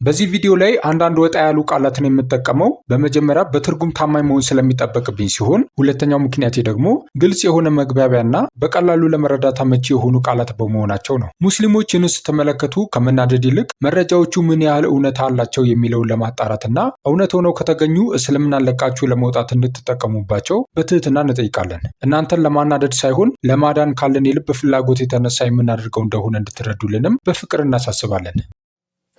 በዚህ ቪዲዮ ላይ አንዳንድ ወጣ ያሉ ቃላትን የምጠቀመው በመጀመሪያ በትርጉም ታማኝ መሆን ስለሚጠበቅብኝ ሲሆን፣ ሁለተኛው ምክንያቴ ደግሞ ግልጽ የሆነ መግባቢያና በቀላሉ ለመረዳት አመቺ የሆኑ ቃላት በመሆናቸው ነው። ሙስሊሞች ይህን ስትመለከቱ ከመናደድ ይልቅ መረጃዎቹ ምን ያህል እውነት አላቸው የሚለውን ለማጣራትና እውነት ሆነው ከተገኙ እስልምናን ለቃችሁ ለመውጣት እንድትጠቀሙባቸው በትህትና እንጠይቃለን። እናንተን ለማናደድ ሳይሆን ለማዳን ካለን የልብ ፍላጎት የተነሳ የምናደርገው እንደሆነ እንድትረዱልንም በፍቅር እናሳስባለን።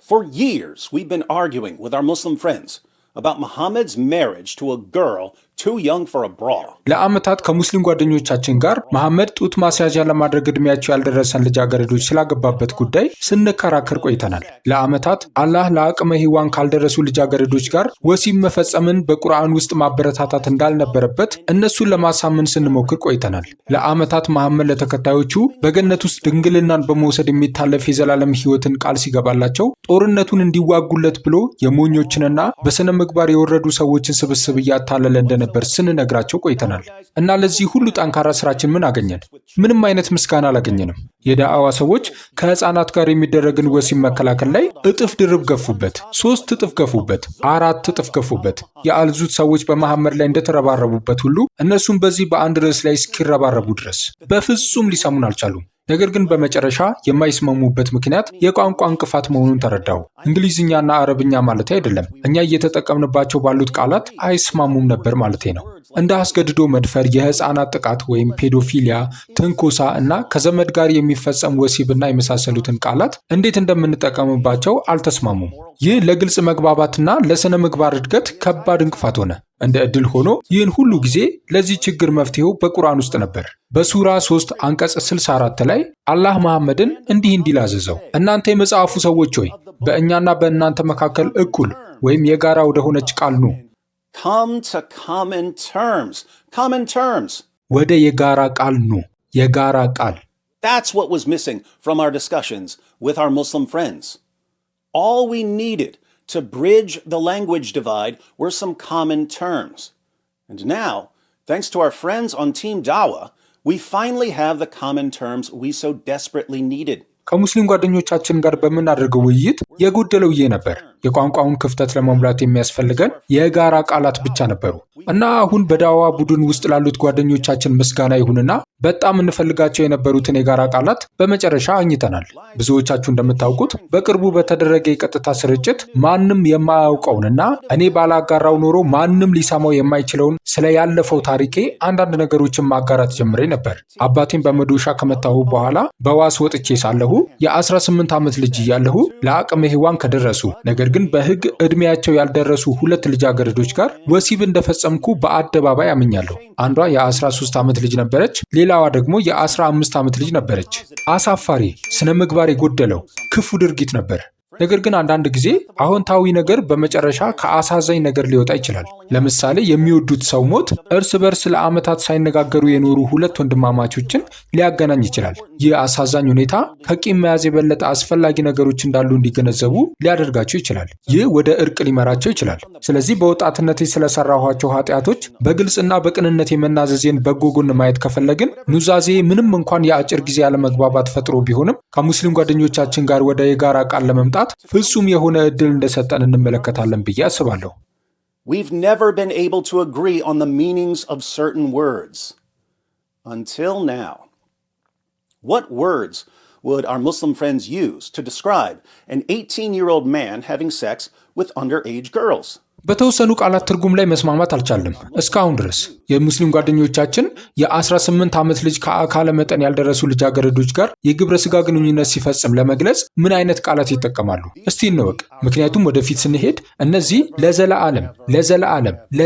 For years, we've been arguing with our Muslim friends about Muhammad's marriage to a girl too young for a bra. ለአመታት ከሙስሊም ጓደኞቻችን ጋር መሐመድ ጡት ማስያዣ ለማድረግ እድሜያቸው ያልደረሰን ልጃገረዶች ስላገባበት ጉዳይ ስንከራከር ቆይተናል። ለአመታት አላህ ለአቅመ ሔዋን ካልደረሱ ልጃገረዶች ጋር ወሲብ መፈጸምን በቁርአን ውስጥ ማበረታታት እንዳልነበረበት እነሱን ለማሳመን ስንሞክር ቆይተናል። ለአመታት መሐመድ ለተከታዮቹ በገነት ውስጥ ድንግልናን በመውሰድ የሚታለፍ የዘላለም ሕይወትን ቃል ሲገባላቸው ጦርነቱን እንዲዋጉለት ብሎ የሞኞችንና በስነ ምግባር የወረዱ ሰዎችን ስብስብ እያታለለ እንደነበር ስንነግራቸው ቆይተናል። እና ለዚህ ሁሉ ጠንካራ ስራችን ምን አገኘን? ምንም አይነት ምስጋና አላገኘንም። የዳዕዋ ሰዎች ከህፃናት ጋር የሚደረግን ወሲብ መከላከል ላይ እጥፍ ድርብ ገፉበት፣ 3 እጥፍ ገፉበት፣ 4 እጥፍ ገፉበት። የአልዙት ሰዎች በመሐመድ ላይ እንደተረባረቡበት ሁሉ እነሱም በዚህ በአንድ ርዕስ ላይ እስኪረባረቡ ድረስ በፍጹም ሊሰሙን አልቻሉም። ነገር ግን በመጨረሻ የማይስማሙበት ምክንያት የቋንቋ እንቅፋት መሆኑን ተረዳው። እንግሊዝኛና አረብኛ ማለት አይደለም፣ እኛ እየተጠቀምንባቸው ባሉት ቃላት አይስማሙም ነበር ማለቴ ነው። እንደ አስገድዶ መድፈር፣ የህፃናት ጥቃት ወይም ፔዶፊሊያ፣ ትንኮሳ እና ከዘመድ ጋር የሚፈጸም ወሲብና የመሳሰሉትን ቃላት እንዴት እንደምንጠቀምባቸው አልተስማሙም። ይህ ለግልጽ መግባባትና ለስነ ምግባር እድገት ከባድ እንቅፋት ሆነ። እንደ ዕድል ሆኖ ይህን ሁሉ ጊዜ ለዚህ ችግር መፍትሄው በቁርአን ውስጥ ነበር። በሱራ 3 አንቀጽ 64 ላይ አላህ መሐመድን እንዲህ አዘዘው፣ እናንተ የመጽሐፉ ሰዎች ሆይ በእኛና በእናንተ መካከል እኩል ወይም የጋራ ወደ ሆነች ቃል ኑ። Come to common terms. Common terms. ወደ የጋራ ቃል ኑ። የጋራ ቃል። That's what was missing from our discussions with our Muslim friends. All we needed to bridge the language divide were some common terms. And now, thanks to our friends on Team Dawa, we finally have the common terms we so desperately needed. ከሙስሊም ጓደኞቻችን ጋር በምናደርገው ውይይት የጎደለው ይህ ነበር። የቋንቋውን ክፍተት ለመሙላት የሚያስፈልገን የጋራ ቃላት ብቻ ነበሩ። እና አሁን በዳዋ ቡድን ውስጥ ላሉት ጓደኞቻችን ምስጋና ይሁንና በጣም እንፈልጋቸው የነበሩትን የጋራ ቃላት በመጨረሻ አግኝተናል። ብዙዎቻችሁ እንደምታውቁት በቅርቡ በተደረገ የቀጥታ ስርጭት ማንም የማያውቀውንና እኔ ባላጋራው ኖሮ ማንም ሊሰማው የማይችለውን ስለ ያለፈው ታሪኬ አንዳንድ ነገሮችን ማጋራት ጀምሬ ነበር። አባቴን በመዶሻ ከመታሁ በኋላ በዋስ ወጥቼ ሳለሁ የ18 ዓመት ልጅ እያለሁ ለአቅመ ሔዋን ከደረሱ ነገር ግን በሕግ ዕድሜያቸው ያልደረሱ 2 ልጃገረዶች ጋር ወሲብ እንደፈጸምኩ በአደባባይ አምኛለሁ። አንዷ የ13 ዓመት ልጅ ነበረች፣ ሌላዋ ደግሞ የ15 ዓመት ልጅ ነበረች። አሳፋሪ፣ ስነ ምግባር የጎደለው ክፉ ድርጊት ነበር። ነገር ግን አንዳንድ ጊዜ አዎንታዊ ነገር በመጨረሻ ከአሳዛኝ ነገር ሊወጣ ይችላል። ለምሳሌ የሚወዱት ሰው ሞት እርስ በርስ ለዓመታት ሳይነጋገሩ የኖሩ 2 ወንድማማቾችን ሊያገናኝ ይችላል። ይህ አሳዛኝ ሁኔታ ከቂም መያዝ የበለጠ አስፈላጊ ነገሮች እንዳሉ እንዲገነዘቡ ሊያደርጋቸው ይችላል። ይህ ወደ እርቅ ሊመራቸው ይችላል። ስለዚህ በወጣትነቴ ስለሰራኋቸው ኃጢአቶች በግልጽና በቅንነት የመናዘዜን በጎ ጎን ማየት ከፈለግን ኑዛዜ ምንም እንኳን የአጭር ጊዜ ያለመግባባት ፈጥሮ ቢሆንም ከሙስሊም ጓደኞቻችን ጋር ወደ የጋራ ቃል ለመምጣት ፍጹም የሆነ ዕድል እንደሰጠን እንመለከታለን ብዬ አስባለሁ። We've never been able to agree on the meanings of certain words. Until now. What words would our Muslim friends use to describe an 18-year-old man having sex with underage girls? በተወሰኑ ቃላት ትርጉም ላይ መስማማት አልቻለም። እስካሁን ድረስ የሙስሊም ጓደኞቻችን የ18 ዓመት ልጅ ከአካለ መጠን ያልደረሱ ልጃገረዶች ጋር የግብረ ስጋ ግንኙነት ሲፈጽም ለመግለጽ ምን አይነት ቃላት ይጠቀማሉ? እስቲ እንወቅ። ምክንያቱም ወደፊት ስንሄድ እነዚህ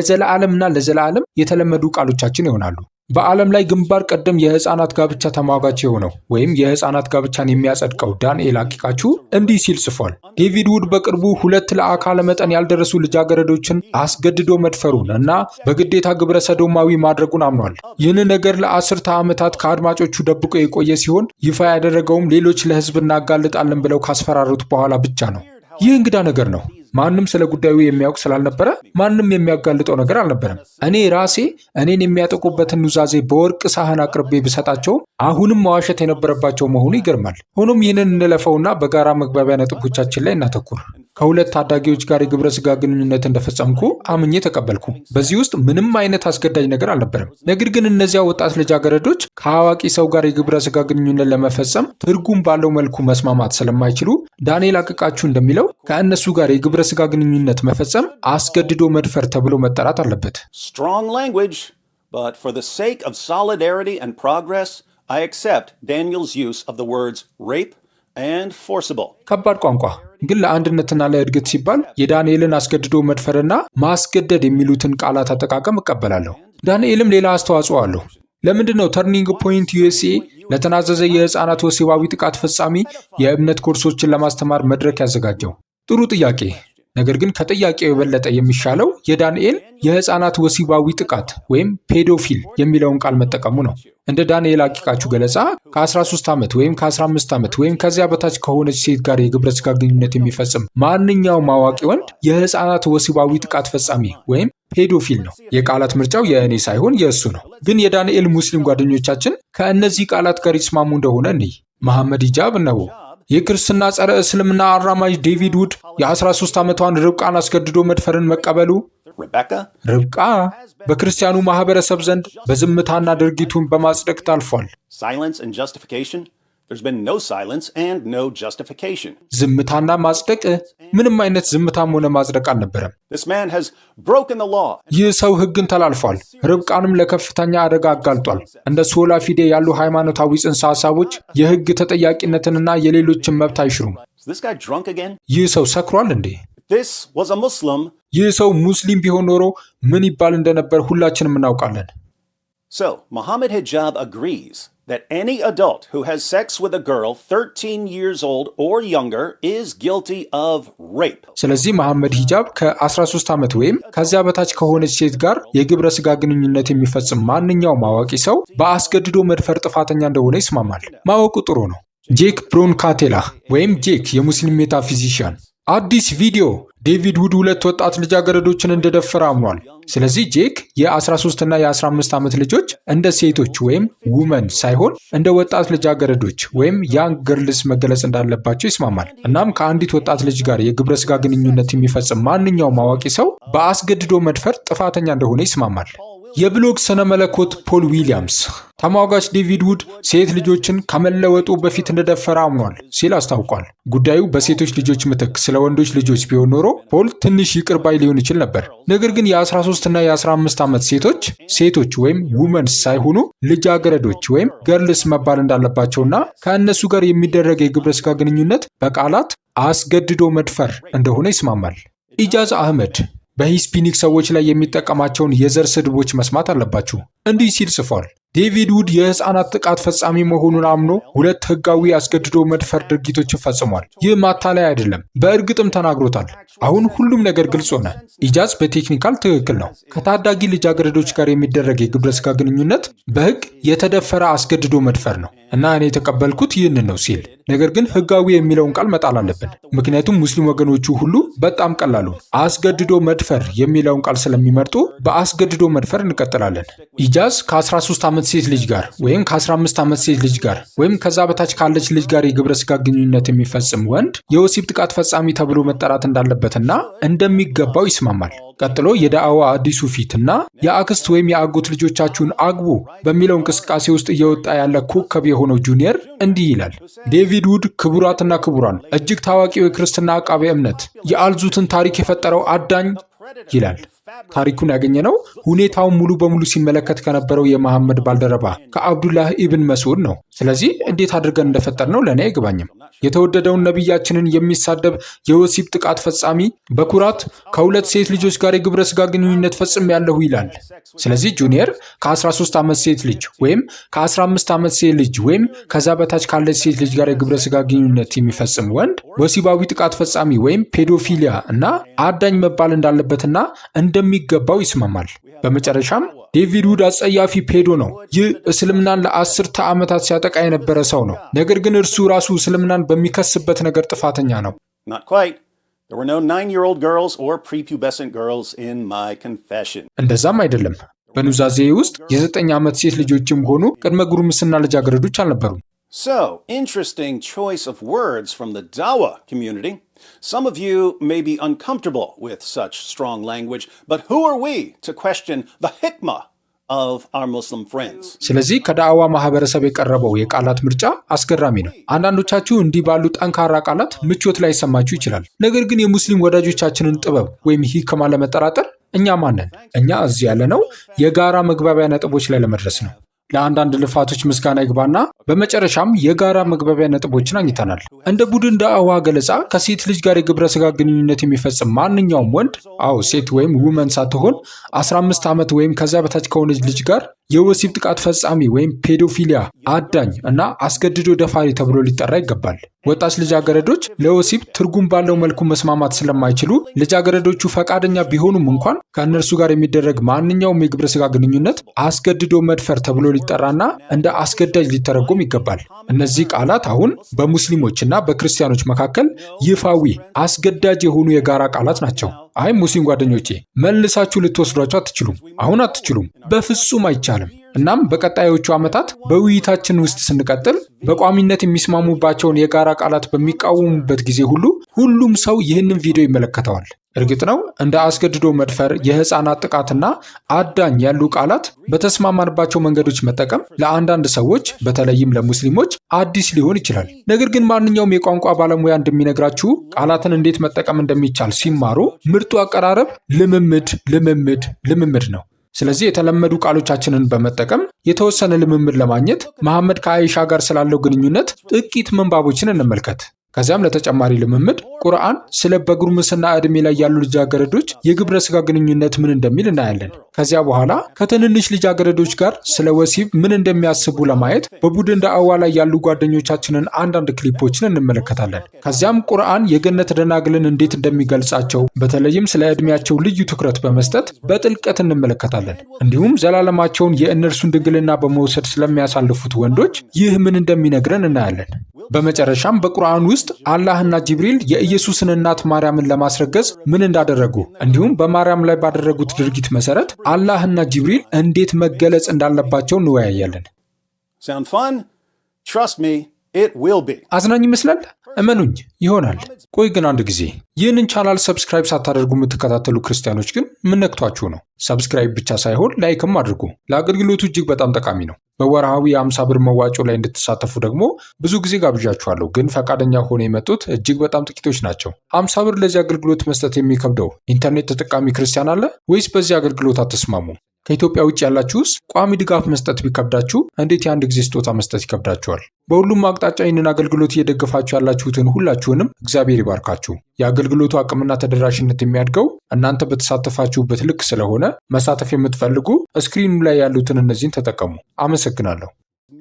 ለዘለዓለምና ለዘላለም የተለመዱ ቃሎቻችን ይሆናሉ። በዓለም ላይ ግንባር ቀደም የህፃናት ጋብቻ ተሟጋች የሆነው ወይም የህፃናት ጋብቻን የሚያጸድቀው ዳንኤል አቂቃቹ እንዲህ ሲል ጽፏል። ዴቪድ ውድ በቅርቡ 2 ለአካለ መጠን ያልደረሱ ልጃገረዶችን አስገድዶ መድፈሩን እና በግዴታ ግብረ ሰዶማዊ ማድረጉን አምኗል። ይህን ነገር ለአስርተ ዓመታት ከአድማጮቹ ደብቆ የቆየ ሲሆን ይፋ ያደረገውም ሌሎች ለህዝብ እናጋልጣለን ብለው ካስፈራሩት በኋላ ብቻ ነው። ይህ እንግዳ ነገር ነው። ማንም ስለ ጉዳዩ የሚያውቅ ስላልነበረ ማንም የሚያጋልጠው ነገር አልነበረም። እኔ ራሴ እኔን የሚያጠቁበትን ኑዛዜ በወርቅ ሳህን አቅርቤ ብሰጣቸው አሁንም መዋሸት የነበረባቸው መሆኑ ይገርማል። ሆኖም ይህንን እንለፈውና በጋራ መግባቢያ ነጥቦቻችን ላይ እናተኩር። ከሁለት ታዳጊዎች ጋር የግብረ ስጋ ግንኙነት እንደፈጸምኩ አምኜ ተቀበልኩ። በዚህ ውስጥ ምንም አይነት አስገዳጅ ነገር አልነበረም። ነገር ግን እነዚያ ወጣት ልጃገረዶች ከአዋቂ ሰው ጋር የግብረ ስጋ ግንኙነት ለመፈጸም ትርጉም ባለው መልኩ መስማማት ስለማይችሉ ዳንኤል አቅቃችሁ እንደሚለው ከእነሱ ጋር የግብረ ስጋ ግንኙነት መፈጸም አስገድዶ መድፈር ተብሎ መጠራት አለበት። Strong language, but for the sake of solidarity and progress, I accept Daniel's use of the words rape and forcible. ከባድ ቋንቋ ግን ለአንድነትና ለእድገት ሲባል የዳንኤልን አስገድዶ መድፈርና ማስገደድ የሚሉትን ቃላት አጠቃቀም እቀበላለሁ። ዳንኤልም ሌላ አስተዋጽኦ አለው። ለምንድን ነው ተርኒንግ ፖይንት ዩኤስኤ ለተናዘዘ የህፃናት ወሲባዊ ጥቃት ፈጻሚ የእምነት ኮርሶችን ለማስተማር መድረክ ያዘጋጀው? ጥሩ ጥያቄ። ነገር ግን ከጥያቄው የበለጠ የሚሻለው የዳንኤል የህፃናት ወሲባዊ ጥቃት ወይም ፔዶፊል የሚለውን ቃል መጠቀሙ ነው። እንደ ዳንኤል አቂቃችሁ ገለጻ ከ13 ዓመት ወይም ከ15 ዓመት ወይም ከዚያ በታች ከሆነች ሴት ጋር የግብረ ስጋ ግንኙነት የሚፈጽም ማንኛውም አዋቂ ወንድ የህፃናት ወሲባዊ ጥቃት ፈጻሚ ወይም ፔዶፊል ነው። የቃላት ምርጫው የእኔ ሳይሆን የእሱ ነው። ግን የዳንኤል ሙስሊም ጓደኞቻችን ከእነዚህ ቃላት ጋር ይስማሙ እንደሆነ እንይ። መሐመድ ሂጃብ ነው። የክርስትና ጸረ እስልምና አራማጅ ዴቪድ ውድ የ13 ዓመቷን ርብቃን አስገድዶ መድፈርን መቀበሉ ርብቃ በክርስቲያኑ ማህበረሰብ ዘንድ በዝምታና ድርጊቱን በማጽደቅ ታልፏል። ዝምታና ማጽደቅ ምንም አይነት ዝምታም ሆነ ማጽደቅ አልነበረም። ይህ ሰው ሕግን ተላልፏል። ርብቃንም ለከፍተኛ አደጋ አጋልጧል። እንደ ሶላ ፊዴ ያሉ ሃይማኖታዊ ጽንሰ ሐሳቦች የሕግ ተጠያቂነትንና የሌሎችን መብት አይሽሩም። ይህ ሰው ሰክሯል እንዴ? ይህ ሰው ሙስሊም ቢሆን ኖሮ ምን ይባል እንደነበር ሁላችንም እናውቃለን። So, Muhammad Hijab agrees that any adult who has sex with a girl 13 years old or younger is guilty of rape. ስለዚህ መሐመድ ሂጃብ ከ13 ዓመት ወይም ከዚያ በታች ከሆነች ሴት ጋር የግብረ ስጋ ግንኙነት የሚፈጽም ማንኛውም አዋቂ ሰው በአስገድዶ መድፈር ጥፋተኛ እንደሆነ ይስማማል። ማወቁ ጥሩ ነው። ጄክ ብሮንካቴላ ወይም ጄክ የሙስሊም ሜታፊዚሽያን አዲስ ቪዲዮ ዴቪድ ውድ ሁለት ወጣት ልጃገረዶችን እንደደፈረ አምኗል። ስለዚህ ጄክ የ13 እና የ15 ዓመት ልጆች እንደ ሴቶች ወይም ውመን ሳይሆን እንደ ወጣት ልጃገረዶች ወይም ያንግ ገርልስ መገለጽ እንዳለባቸው ይስማማል። እናም ከአንዲት ወጣት ልጅ ጋር የግብረ ስጋ ግንኙነት የሚፈጽም ማንኛውም አዋቂ ሰው በአስገድዶ መድፈር ጥፋተኛ እንደሆነ ይስማማል። የብሎግ ስነ መለኮት ፖል ዊሊያምስ ተሟጋች ዴቪድ ውድ ሴት ልጆችን ከመለወጡ በፊት እንደደፈረ አምኗል ሲል አስታውቋል። ጉዳዩ በሴቶች ልጆች ምትክ ስለ ወንዶች ልጆች ቢሆን ኖሮ ፖል ትንሽ ይቅር ባይ ሊሆን ይችል ነበር። ነገር ግን የ13 እና የ15 ዓመት ሴቶች ወይም ውመንስ ሳይሆኑ ልጃገረዶች ወይም ገርልስ መባል እንዳለባቸውና ከእነሱ ጋር የሚደረግ የግብረ ስጋ ግንኙነት በቃላት አስገድዶ መድፈር እንደሆነ ይስማማል። ኢጃዝ አህመድ በሂስፒኒክ ሰዎች ላይ የሚጠቀማቸውን የዘር ስድቦች መስማት አለባችሁ። እንዲህ ሲል ጽፏል። ዴቪድ ውድ የህፃናት ጥቃት ፈጻሚ መሆኑን አምኖ 2 ህጋዊ አስገድዶ መድፈር ድርጊቶችን ፈጽሟል። ይህ ማታለያ አይደለም፣ በእርግጥም ተናግሮታል። አሁን ሁሉም ነገር ግልጽ ሆነ። ኢጃዝ በቴክኒካል ትክክል ነው። ከታዳጊ ልጃገረዶች ጋር የሚደረግ የግብረ ስጋ ግንኙነት በህግ የተደፈረ አስገድዶ መድፈር ነው እና እኔ የተቀበልኩት ይህንን ነው ሲል፣ ነገር ግን ህጋዊ የሚለውን ቃል መጣል አለብን። ምክንያቱም ሙስሊም ወገኖቹ ሁሉ በጣም ቀላሉ አስገድዶ መድፈር የሚለውን ቃል ስለሚመርጡ በአስገድዶ መድፈር እንቀጥላለን። ኢጃዝ ከ13 ዓመት ሴት ልጅ ጋር ወይም ከ15 ዓመት ሴት ልጅ ጋር ወይም ከዛ በታች ካለች ልጅ ጋር የግብረ ስጋ ግንኙነት የሚፈጽም ወንድ የወሲብ ጥቃት ፈጻሚ ተብሎ መጠራት እንዳለበትና እንደሚገባው ይስማማል። ቀጥሎ የዳዕዋ አዲሱ ፊትና የአክስት ወይም የአጎት ልጆቻችሁን አግቡ በሚለው እንቅስቃሴ ውስጥ እየወጣ ያለ ኮከብ የሆነው ጁኒየር እንዲህ ይላል። ዴቪድ ውድ ክቡራትና ክቡራን፣ እጅግ ታዋቂው የክርስትና አቃቤ እምነት የአልዙትን ታሪክ የፈጠረው አዳኝ ይላል። ታሪኩን ያገኘነው ሁኔታውን ሙሉ በሙሉ ሲመለከት ከነበረው የመሐመድ ባልደረባ ከአብዱላህ ኢብን መስዑድ ነው። ስለዚህ እንዴት አድርገን እንደፈጠርነው ለእኔ አይገባኝም። የተወደደውን ነቢያችንን የሚሳደብ የወሲብ ጥቃት ፈጻሚ በኩራት ከ2 ሴት ልጆች ጋር የግብረ ስጋ ግንኙነት ፈጽሜያለሁ ይላል። ስለዚህ ጁኒየር ከ13 ዓመት ሴት ልጅ ወይም ከ15 ዓመት ሴት ልጅ ወይም ከዛ በታች ካለች ሴት ልጅ ጋር የግብረ ስጋ ግንኙነት የሚፈጽም ወንድ ወሲባዊ ጥቃት ፈጻሚ ወይም ፔዶፊሊያ እና አዳኝ መባል እንዳለበትና እንደሚገባው ይስማማል። በመጨረሻም ዴቪድ ውድ አጸያፊ ፔዶ ነው። ይህ እስልምናን ለ10 ዓመታት ሲያጠቃ የነበረ ሰው ነው። ነገር ግን እርሱ ራሱ እስልምናን በሚከስበት ነገር ጥፋተኛ ነው። Not quite. There were no 9-year-old girls or prepubescent girls in my confession. እንደዛም አይደለም። በኑዛዜ ውስጥ የ9 ዓመት ሴት ልጆችም ሆኑ ቅድመ ጉርምስና ልጃገረዶች አልነበሩም። So, interesting choice of words from the Dawa community. Some of you may be uncomfortable with such strong language, but who are we to question the hikmah of our Muslim friends? ስለዚህ ከዳዕዋ ማህበረሰብ የቀረበው የቃላት ምርጫ አስገራሚ ነው። አንዳንዶቻችሁ እንዲህ ባሉ ጠንካራ ቃላት ምቾት ላይ ሰማችሁ ይችላል። ነገር ግን የሙስሊም ወዳጆቻችንን ጥበብ ወይም ሂክማ ለመጠራጠር እኛ ማንን? እኛ እዚህ ያለነው የጋራ መግባቢያ ነጥቦች ላይ ለመድረስ ነው። ለአንዳንድ ልፋቶች ምስጋና ይግባና በመጨረሻም የጋራ መግባቢያ ነጥቦችን አግኝተናል። እንደ ቡድን ዳዕዋ ገለጻ ከሴት ልጅ ጋር የግብረ ስጋ ግንኙነት የሚፈጽም ማንኛውም ወንድ ሴት ወይም ውመን ሳትሆን 15 ዓመት ወይም ከዛ በታች ከሆነች ልጅ ጋር የወሲብ ጥቃት ፈጻሚ ወይም ፔዶፊሊያ አዳኝ እና አስገድዶ ደፋሪ ተብሎ ሊጠራ ይገባል። ወጣት ልጃገረዶች ለወሲብ ትርጉም ባለው መልኩ መስማማት ስለማይችሉ ልጃገረዶቹ ፈቃደኛ ቢሆኑም እንኳን ከእነርሱ ጋር የሚደረግ ማንኛውም የግብረ ስጋ ግንኙነት አስገድዶ መድፈር ተብሎ ሊጠራና እንደ አስገዳጅ ሊተረጎም ይገባል። እነዚህ ቃላት አሁን በሙስሊሞችና በክርስቲያኖች መካከል ይፋዊ አስገዳጅ የሆኑ የጋራ ቃላት ናቸው። አይ ሙስሊም ጓደኞቼ መልሳችሁ ልትወስዷቸው አትችሉም። አሁን አትችሉም፣ በፍጹም አይቻልም። እናም በቀጣዮቹ ዓመታት በውይይታችን ውስጥ ስንቀጥል በቋሚነት የሚስማሙባቸውን የጋራ ቃላት በሚቃወሙበት ጊዜ ሁሉ ሁሉም ሰው ይህንን ቪዲዮ ይመለከተዋል። እርግጥ ነው እንደ አስገድዶ መድፈር፣ የህፃናት ጥቃትና አዳኝ ያሉ ቃላት በተስማማንባቸው መንገዶች መጠቀም ለአንዳንድ ሰዎች በተለይም ለሙስሊሞች አዲስ ሊሆን ይችላል። ነገር ግን ማንኛውም የቋንቋ ባለሙያ እንደሚነግራችሁ ቃላትን እንዴት መጠቀም እንደሚቻል ሲማሩ ምርጡ አቀራረብ ልምምድ ነው። ስለዚህ የተለመዱ ቃሎቻችንን በመጠቀም የተወሰነ ልምምድ ለማግኘት መሐመድ ከአይሻ ጋር ስላለው ግንኙነት ጥቂት ምንባቦችን እንመልከት። ከዚያም ለተጨማሪ ልምምድ ቁርአን ስለ በጉርምስና ዕድሜ ላይ ያሉ ልጃገረዶች የግብረ ስጋ ግንኙነት ምን እንደሚል እናያለን። ከዚያ በኋላ ከትንንሽ ልጃገረዶች ጋር ስለ ወሲብ ምን እንደሚያስቡ ለማየት በቡድን ዳዕዋ ላይ ያሉ ጓደኞቻችንን አንዳንድ ክሊፖችን እንመለከታለን። ከዚያም ቁርአን የገነት ደናግልን እንዴት እንደሚገልጻቸው በተለይም ስለ ዕድሜያቸው ልዩ ትኩረት በመስጠት በጥልቀት እንመለከታለን። እንዲሁም ዘላለማቸውን የእነርሱን ድንግልና በመውሰድ ስለሚያሳልፉት ወንዶች ይህ ምን እንደሚነግረን እናያለን። በመጨረሻም በቁርአን ውስጥ አላህና ጅብሪል የኢየሱስን እናት ማርያምን ለማስረገዝ ምን እንዳደረጉ እንዲሁም በማርያም ላይ ባደረጉት ድርጊት መሰረት አላህና ጅብሪል እንዴት መገለጽ እንዳለባቸው እንወያያለን። Sound fun? Trust me, it will be. አዝናኝ ይመስላል? እመኑኝ ይሆናል። ቆይ ግን አንድ ጊዜ ይህንን ቻናል ሰብስክራይብ ሳታደርጉ የምትከታተሉ ክርስቲያኖች ግን ምን ነክቷችሁ ነው? ሰብስክራይብ ብቻ ሳይሆን ላይክም አድርጉ። ለአገልግሎቱ እጅግ በጣም ጠቃሚ ነው። በወርሃዊ የ50 ብር መዋጮ ላይ እንድትሳተፉ ደግሞ ብዙ ጊዜ ጋብዣችኋለሁ፣ ግን ፈቃደኛ ሆነው የመጡት እጅግ በጣም ጥቂቶች ናቸው። 50 ብር ለዚህ አገልግሎት መስጠት የሚከብደው ኢንተርኔት ተጠቃሚ ክርስቲያን አለ ወይስ በዚህ አገልግሎት አትስማሙ? ከኢትዮጵያ ውጭ ያላችሁስ ቋሚ ድጋፍ መስጠት ቢከብዳችሁ እንዴት የአንድ ጊዜ ስጦታ መስጠት ይከብዳችኋል? በሁሉም አቅጣጫ ይህንን አገልግሎት እየደገፋችሁ ያላችሁትን ሁላችሁንም እግዚአብሔር ይባርካችሁ። የአገልግሎቱ አቅምና ተደራሽነት የሚያድገው እናንተ በተሳተፋችሁበት ልክ ስለሆነ መሳተፍ የምትፈልጉ ስክሪኑ ላይ ያሉትን እነዚህን ተጠቀሙ። አመሰግናለሁ።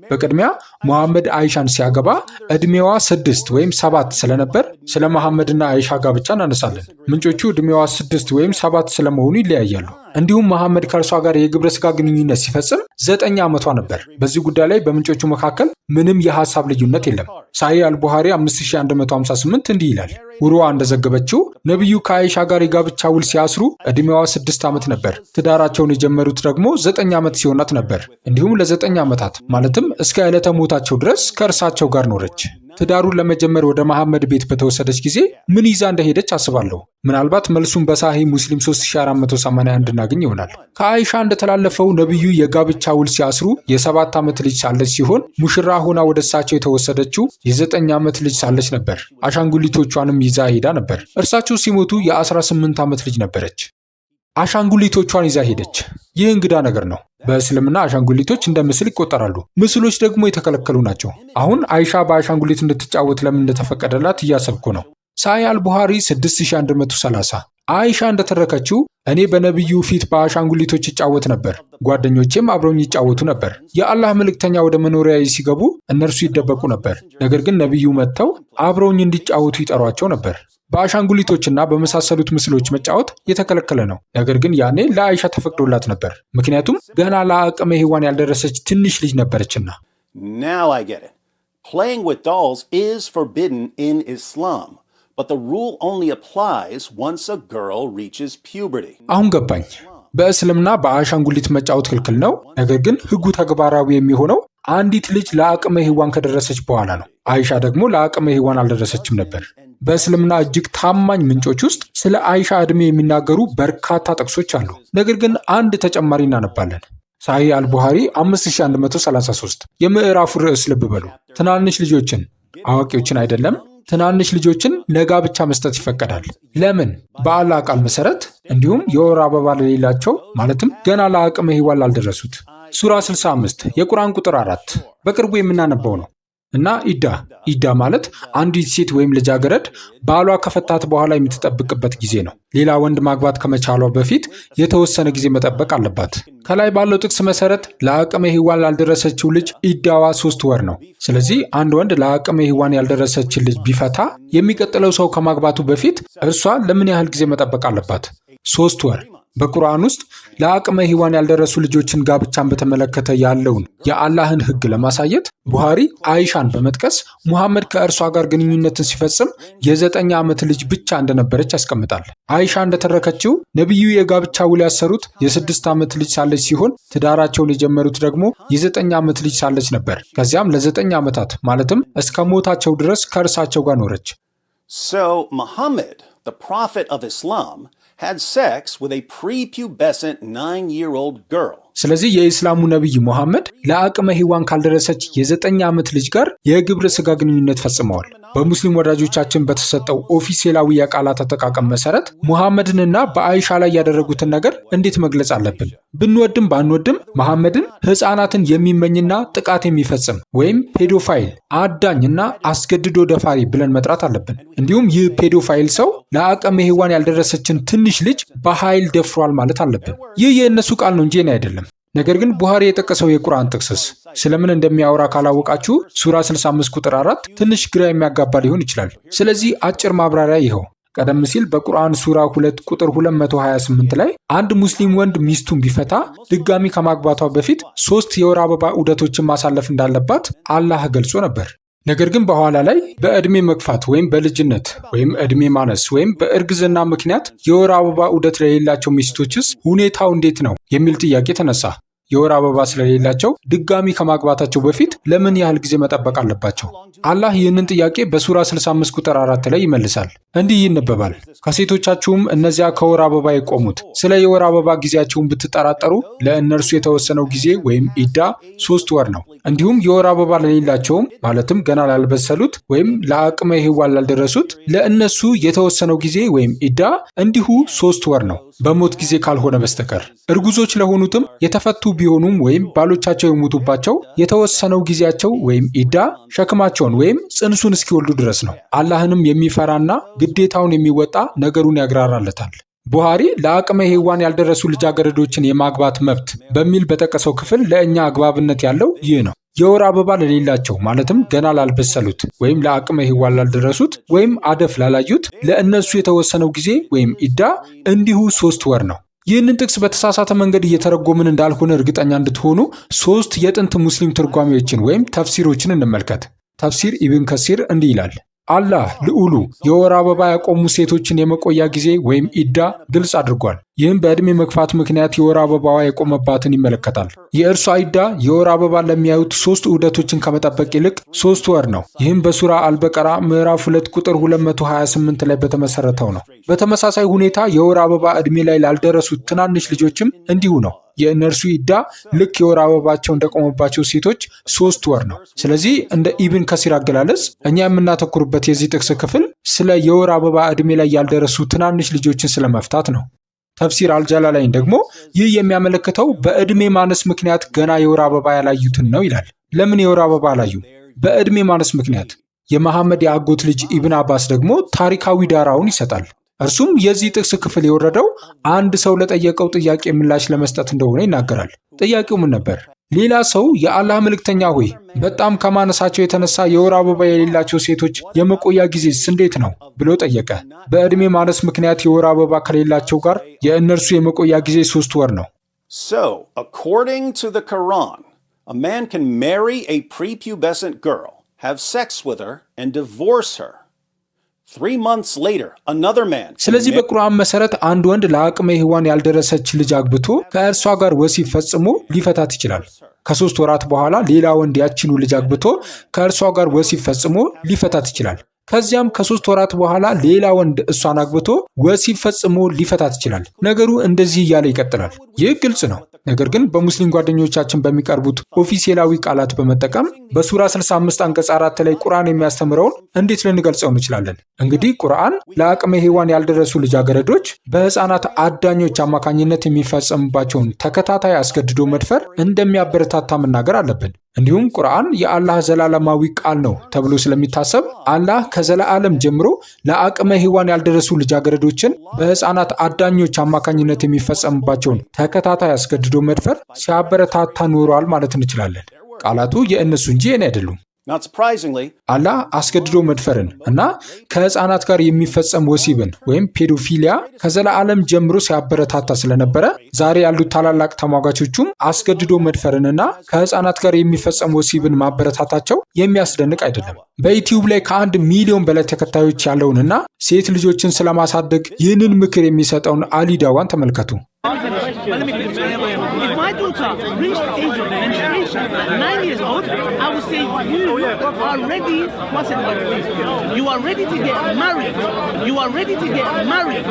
በቅድሚያ ሙሐመድ አይሻን ሲያገባ ዕድሜዋ 6 ወይም 7 ስለነበር ስለ መሐመድና አይሻ ጋብቻ እናነሳለን። ምንጮቹ ዕድሜዋ 6 ወይም 7 ስለመሆኑ ይለያያሉ። እንዲሁም መሐመድ ከእርሷ ጋር የግብረ ስጋ ግንኙነት ሲፈጽም 9 ዓመቷ ነበር። በዚህ ጉዳይ ላይ በምንጮቹ መካከል ምንም የሐሳብ ልዩነት የለም። ሳሂህ አልቡኻሪ 5158 እንዲህ ይላል። ውሩዋ እንደዘገበችው ነቢዩ ከአይሻ ጋር የጋብቻ ውል ሲያስሩ ዕድሜዋ 6 ዓመት ነበር። ትዳራቸውን የጀመሩት ደግሞ 9 ዓመት ሲሆናት ነበር። እንዲሁም ለ9 ዓመታት ማለትም እስከ ዕለተ ሞታቸው ድረስ ከእርሳቸው ጋር ኖረች። ትዳሩን ለመጀመር ወደ መሐመድ ቤት በተወሰደች ጊዜ ምን ይዛ እንደሄደች አስባለሁ። ምናልባት መልሱን በሳሂህ ሙስሊም 3481 እናገኝ ይሆናል። ከአይሻ እንደተላለፈው ነቢዩ የጋብቻ ውል ሲያስሩ የ7 ዓመት ልጅ ሳለች ሲሆን ሙሽራ ሆና ወደ እሳቸው የተወሰደችው የ9 ዓመት ልጅ ሳለች ነበር። አሻንጉሊቶቿንም ይዛ ሄዳ ነበር። እርሳቸው ሲሞቱ የ18 ዓመት ልጅ ነበረች። አሻንጉሊቶቿን ይዛ ሄደች። ይህ እንግዳ ነገር ነው። በእስልምና አሻንጉሊቶች እንደ ምስል ይቆጠራሉ። ምስሎች ደግሞ የተከለከሉ ናቸው። አሁን አይሻ በአሻንጉሊት እንድትጫወት ለምን እንደተፈቀደላት እያሰብኩ ነው። ሳሂህ አልቡኻሪ 6130 አይሻ እንደተረከችው እኔ በነቢዩ ፊት በአሻንጉሊቶች ይጫወት ነበር፣ ጓደኞቼም አብረውኝ ይጫወቱ ነበር። የአላህ መልእክተኛ ወደ መኖሪያዬ ሲገቡ እነርሱ ይደበቁ ነበር። ነገር ግን ነቢዩ መጥተው አብረውኝ እንዲጫወቱ ይጠሯቸው ነበር። በአሻንጉሊቶችና በመሳሰሉት ምስሎች መጫወት የተከለከለ ነው። ነገር ግን ያኔ ለአይሻ ተፈቅዶላት ነበር፣ ምክንያቱም ገና ለአቅመ ሔዋን ያልደረሰች ትንሽ ልጅ ነበረችና። Now I get it. Playing with dolls is forbidden in Islam, but the rule only applies once a girl reaches puberty. አሁን ገባኝ። በእስልምና በአሻንጉሊት መጫወት ክልክል ነው። ነገር ግን ሕጉ ተግባራዊ የሚሆነው አንዲት ልጅ ለአቅመ ሔዋን ከደረሰች በኋላ ነው። አይሻ ደግሞ ለአቅመ ሔዋን አልደረሰችም ነበር። በእስልምና እጅግ ታማኝ ምንጮች ውስጥ ስለ አይሻ ዕድሜ የሚናገሩ በርካታ ጥቅሶች አሉ። ነገር ግን አንድ ተጨማሪ እናነባለን። ሳሂህ አልቡኻሪ 5133 የምዕራፉ ርዕስ ልብ በሉ። ትናንሽ ልጆችን፣ አዋቂዎችን አይደለም፣ ትናንሽ ልጆችን ለጋብቻ መስጠት ይፈቀዳል። ለምን? በአላህ ቃል መሰረት፣ እንዲሁም የወር አበባ ለሌላቸው ማለትም ገና ለአቅመ ሔዋን ላልደረሱት። ሱራ 65 የቁርአን ቁጥር 4 በቅርቡ የምናነበው ነው። እና ኢዳ ማለት አንዲት ሴት ወይም ልጃገረድ ባሏ ከፈታት በኋላ የምትጠብቅበት ጊዜ ነው። ሌላ ወንድ ማግባት ከመቻሏ በፊት የተወሰነ ጊዜ መጠበቅ አለባት። ከላይ ባለው ጥቅስ መሰረት ለአቅመ ሔዋን ላልደረሰችው ልጅ ኢዳዋ 3 ወር ነው። ስለዚህ አንድ ወንድ ለአቅመ ሔዋን ያልደረሰችን ልጅ ቢፈታ የሚቀጥለው ሰው ከማግባቱ በፊት እርሷ ለምን ያህል ጊዜ መጠበቅ አለባት? 3 ወር። በቁርአን ውስጥ ለአቅመ ሔዋን ያልደረሱ ልጆችን ጋብቻን በተመለከተ ያለውን የአላህን ሕግ ለማሳየት ቡኻሪ አይሻን በመጥቀስ ሙሐመድ ከእርሷ ጋር ግንኙነትን ሲፈጽም የ9 ዓመት ልጅ ብቻ እንደነበረች ያስቀምጣል። አይሻ እንደተረከችው ነቢዩ የጋብቻ ውል ያሰሩት የ6 ዓመት ልጅ ሳለች ሲሆን ትዳራቸውን የጀመሩት ደግሞ የ9 ዓመት ልጅ ሳለች ነበር። ከዚያም ለ9 ዓመታት ማለትም እስከ ሞታቸው ድረስ ከእርሳቸው ጋር ኖረች። So Muhammad, the prophet of Islam, had sex with a prepubescent 9-year-old girl. ስለዚህ የኢስላሙ ነቢይ ሙሐመድ ለአቅመ ሔዋን ካልደረሰች የ9 ዓመት ልጅ ጋር የግብረ ሥጋ ግንኙነት ፈጽመዋል። በሙስሊም ወዳጆቻችን በተሰጠው ኦፊሴላዊ የቃላት አጠቃቀም መሰረት ሙሐመድንና በአይሻ ላይ ያደረጉትን ነገር እንዴት መግለጽ አለብን? ብንወድም ባንወድም መሐመድን ሕፃናትን የሚመኝና ጥቃት የሚፈጽም ወይም ፔዶፋይል፣ አዳኝና አስገድዶ ደፋሪ ብለን መጥራት አለብን። እንዲሁም ይህ ፔዶፋይል ሰው ለአቅመ ሔዋን ያልደረሰችን ትንሽ ልጅ በኃይል ደፍሯል ማለት አለብን። ይህ የእነሱ ቃል ነው እንጂ እኔ አይደለም። ነገር ግን ቡኻሪ የጠቀሰው የቁርአን ጥቅስስ ስለምን እንደሚያወራ ካላወቃችሁ ሱራ 65 ቁጥር 4 ትንሽ ግራ የሚያጋባ ሊሆን ይችላል። ስለዚህ አጭር ማብራሪያ ይኸው። ቀደም ሲል በቁርአን ሱራ 2 ቁጥር 228 ላይ አንድ ሙስሊም ወንድ ሚስቱን ቢፈታ ድጋሚ ከማግባቷ በፊት 3 የወር አበባ ዑደቶችን ማሳለፍ እንዳለባት አላህ ገልጾ ነበር። ነገር ግን በኋላ ላይ በዕድሜ መግፋት ወይም በልጅነት ወይም ዕድሜ ማነስ ወይም በእርግዝና ምክንያት የወር አበባ ዑደት ለሌላቸው ሚስቶችስ ሁኔታው እንዴት ነው የሚል ጥያቄ ተነሳ። የወር አበባ ስለሌላቸው ድጋሚ ከማግባታቸው በፊት ለምን ያህል ጊዜ መጠበቅ አለባቸው? አላህ ይህንን ጥያቄ በሱራ 65 ቁጥር 4 ላይ ይመልሳል። እንዲህ ይነበባል። ከሴቶቻችሁም እነዚያ ከወር አበባ የቆሙት ስለ የወር አበባ ጊዜያቸውን ብትጠራጠሩ ለእነርሱ የተወሰነው ጊዜ ወይም ኢዳ 3 ወር ነው። እንዲሁም የወር አበባ ለሌላቸውም ማለትም ገና ላልበሰሉት ወይም ለአቅመ ሔዋን ላልደረሱት ለእነሱ የተወሰነው ጊዜ ወይም ኢዳ እንዲሁ 3 ወር ነው፣ በሞት ጊዜ ካልሆነ በስተቀር። እርጉዞች ለሆኑትም የተፈቱ ቢሆኑም ወይም ባሎቻቸው የሞቱባቸው የተወሰነው ጊዜያቸው ወይም ኢዳ ሸክማቸውን ወይም ጽንሱን እስኪወልዱ ድረስ ነው። አላህንም የሚፈራና ግዴታውን የሚወጣ ነገሩን ያግራራለታል። ቡኻሪ ለአቅመ ሔዋን ያልደረሱ ልጃገረዶችን የማግባት መብት በሚል በጠቀሰው ክፍል ለእኛ አግባብነት ያለው ይህ ነው። የወር አበባ ለሌላቸው ማለትም ገና ላልበሰሉት ወይም ለአቅመ ሔዋን ላልደረሱት ወይም አደፍ ላላዩት ለእነሱ የተወሰነው ጊዜ ወይም ኢዳ እንዲሁ 3 ወር ነው። ይህንን ጥቅስ በተሳሳተ መንገድ እየተረጎምን እንዳልሆነ እርግጠኛ እንድትሆኑ 3 የጥንት ሙስሊም ትርጓሜዎችን ወይም ተፍሲሮችን እንመልከት። ተፍሲር ኢብን ከሲር እንዲህ ይላል። አላህ ልዑሉ የወር አበባ ያቆሙ ሴቶችን የመቆያ ጊዜ ወይም ኢዳ ግልጽ አድርጓል። ይህም በዕድሜ መግፋት ምክንያት የወር አበባዋ የቆመባትን ይመለከታል። የእርሷ ኢዳ የወር አበባ ለሚያዩት 3 ዑደቶችን ከመጠበቅ ይልቅ 3 ወር ነው። ይህም በሱራ አልበቀራ ምዕራፍ 2 ቁጥር 228 ላይ በተመሰረተው ነው። በተመሳሳይ ሁኔታ የወር አበባ ዕድሜ ላይ ላልደረሱት ትናንሽ ልጆችም እንዲሁ ነው። የእነርሱ ኢዳ ልክ የወር አበባቸው እንደቆመባቸው ሴቶች 3 ወር ነው። ስለዚህ እንደ ኢብን ከሲር አገላለጽ እኛ የምናተኩርበት የዚህ ጥቅስ ክፍል ስለ የወር አበባ ዕድሜ ላይ ያልደረሱ ትናንሽ ልጆችን ስለመፍታት ነው። ተፍሲር አልጃላላይን ደግሞ ይህ የሚያመለክተው በዕድሜ ማነስ ምክንያት ገና የወር አበባ ያላዩትን ነው ይላል። ለምን የወር አበባ አላዩ? በዕድሜ ማነስ ምክንያት። የመሐመድ የአጎት ልጅ ኢብን አባስ ደግሞ ታሪካዊ ዳራውን ይሰጣል። እርሱም የዚህ ጥቅስ ክፍል የወረደው አንድ ሰው ለጠየቀው ጥያቄ ምላሽ ለመስጠት እንደሆነ ይናገራል። ጥያቄው ምን ነበር? ሌላ ሰው የአላህ መልእክተኛ ሆይ በጣም ከማነሳቸው የተነሳ የወር አበባ የሌላቸው ሴቶች የመቆያ ጊዜስ እንዴት ነው ብሎ ጠየቀ። በዕድሜ ማነስ ምክንያት የወር አበባ ከሌላቸው ጋር የእነርሱ የመቆያ ጊዜ 3 ወር ነው። So, according to the Quran, a man can marry a prepubescent girl, have sex with her, and divorce her. 3 months later, another man. ስለዚህ በቁርአን መሰረት አንድ ወንድ ለአቅመ ሔዋን ያልደረሰች ልጅ አግብቶ ከእርሷ ጋር ወሲብ ፈጽሞ ሊፈታት ይችላል። ከ3 ወራት በኋላ ሌላ ወንድ ያቺኑ ልጅ አግብቶ ከእርሷ ጋር ወሲብ ፈጽሞ ሊፈታት ይችላል። ከዚያም ከ3 ወራት በኋላ ሌላ ወንድ እሷን አግብቶ ወሲብ ፈጽሞ ሊፈታት ይችላል። ነገሩ እንደዚህ እያለ ይቀጥላል። ይህ ግልጽ ነው። ነገር ግን በሙስሊም ጓደኞቻችን በሚቀርቡት ኦፊሴላዊ ቃላት በመጠቀም በሱራ 65 አንቀጽ 4 ላይ ቁርአን የሚያስተምረውን እንዴት ልንገልጸው እንችላለን? እንግዲህ ቁርአን ለአቅመ ሔዋን ያልደረሱ ልጃገረዶች በህፃናት አዳኞች አማካኝነት የሚፈጸምባቸውን ተከታታይ አስገድዶ መድፈር እንደሚያበረታታ መናገር አለብን። እንዲሁም ቁርአን የአላህ ዘላለማዊ ቃል ነው ተብሎ ስለሚታሰብ አላህ ከዘላለም ጀምሮ ለአቅመ ሔዋን ያልደረሱ ልጃገረዶችን በህፃናት አዳኞች አማካኝነት የሚፈጸምባቸውን ተከታታይ አስገድዶ መድፈር ሲያበረታታ ኖሯል ማለት እንችላለን። ቃላቱ የእነሱ እንጂ የኔ አይደሉም። Not surprisingly, አላህ አስገድዶ መድፈርን እና ከህፃናት ጋር የሚፈጸም ወሲብን ወይም ፔዶፊሊያ ከዘላለም ጀምሮ ሲያበረታታ ስለነበረ ዛሬ ያሉት ታላላቅ ተሟጋቾቹም አስገድዶ መድፈርንና ከህፃናት ጋር የሚፈጸም ወሲብን ማበረታታቸው የሚያስደንቅ አይደለም። በዩቲዩብ ላይ ከ1 ሚሊዮን በላይ ተከታዮች ያለውንና ሴት ልጆችን ስለማሳደግ ይህንን ምክር የሚሰጠውን አሊ ዳዋን ተመልከቱ። If my daughter reached the age of menstruation, 9 years old, I would say you are ready. What's it like? You are ready to get married. You are ready to get married.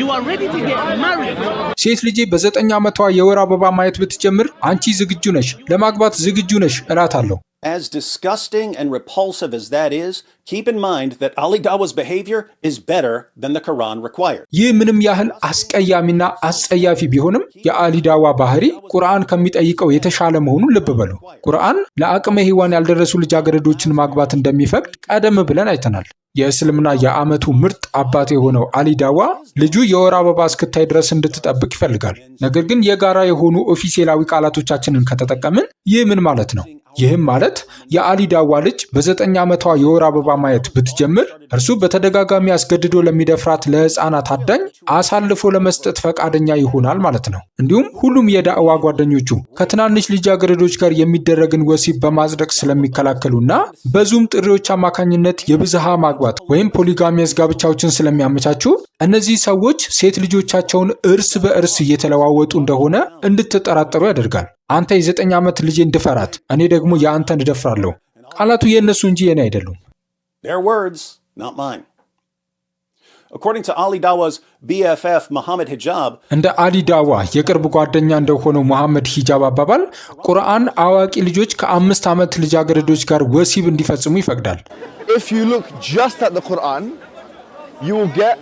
You are ready to get married. ሴት ልጄ በ9 ዓመቷ የወር አበባ ማየት ብትጀምር አንቺ ዝግጁ ነሽ፣ ለማግባት ዝግጁ ነሽ እላታለሁ። as disgusting and repulsive as that is, keep in mind that Ali Dawa's behavior is better than the Quran required. ይህ ምንም ያህል አስቀያሚና አስጸያፊ ቢሆንም የአሊ ዳዋ ባህሪ ቁርአን ከሚጠይቀው የተሻለ መሆኑን ልብ በሉ። ቁርአን ለአቅመ ሔዋን ያልደረሱ ልጃገረዶችን ማግባት እንደሚፈቅድ ቀደም ብለን አይተናል። የእስልምና የዓመቱ ምርጥ አባት የሆነው አሊ ዳዋ ልጁ የወር አበባ እስክታይ ድረስ እንድትጠብቅ ይፈልጋል። ነገር ግን የጋራ የሆኑ ኦፊሴላዊ ቃላቶቻችንን ከተጠቀምን ይህ ምን ማለት ነው? ይህም ማለት የአሊ ዳዋ ልጅ በ9 ዓመቷ የወር አበባ ማየት ብትጀምር እርሱ በተደጋጋሚ አስገድዶ ለሚደፍራት ለህፃናት አዳኝ አሳልፎ ለመስጠት ፈቃደኛ ይሆናል ማለት ነው። እንዲሁም ሁሉም የዳዕዋ ጓደኞቹ ከትናንሽ ልጃገረዶች ጋር የሚደረግን ወሲብ በማጽደቅ ስለሚከላከሉና በዙም ጥሪዎች አማካኝነት የብዝሃ ማግባት ወይም ፖሊጋሚየስ ጋብቻዎችን ስለሚያመቻቹ እነዚህ ሰዎች ሴት ልጆቻቸውን እርስ በእርስ እየተለዋወጡ እንደሆነ እንድትጠራጠሩ ያደርጋል። አንተ የ9 ዓመት ልጄን ድፈራት፣ እኔ ደግሞ የአንተን እደፍራለሁ። ቃላቱ የእነሱ እንጂ የኔ አይደሉም። Their words, not mine. According to Ali Dawa's BFF Muhammad Hijab, እንደ አሊ ዳዋ የቅርብ ጓደኛ እንደሆነው መሐመድ ሂጃብ አባባል ቁርአን አዋቂ ልጆች ከ5 ዓመት ልጃገረዶች ጋር ወሲብ እንዲፈጽሙ ይፈቅዳል። If you look just at the Quran, you will get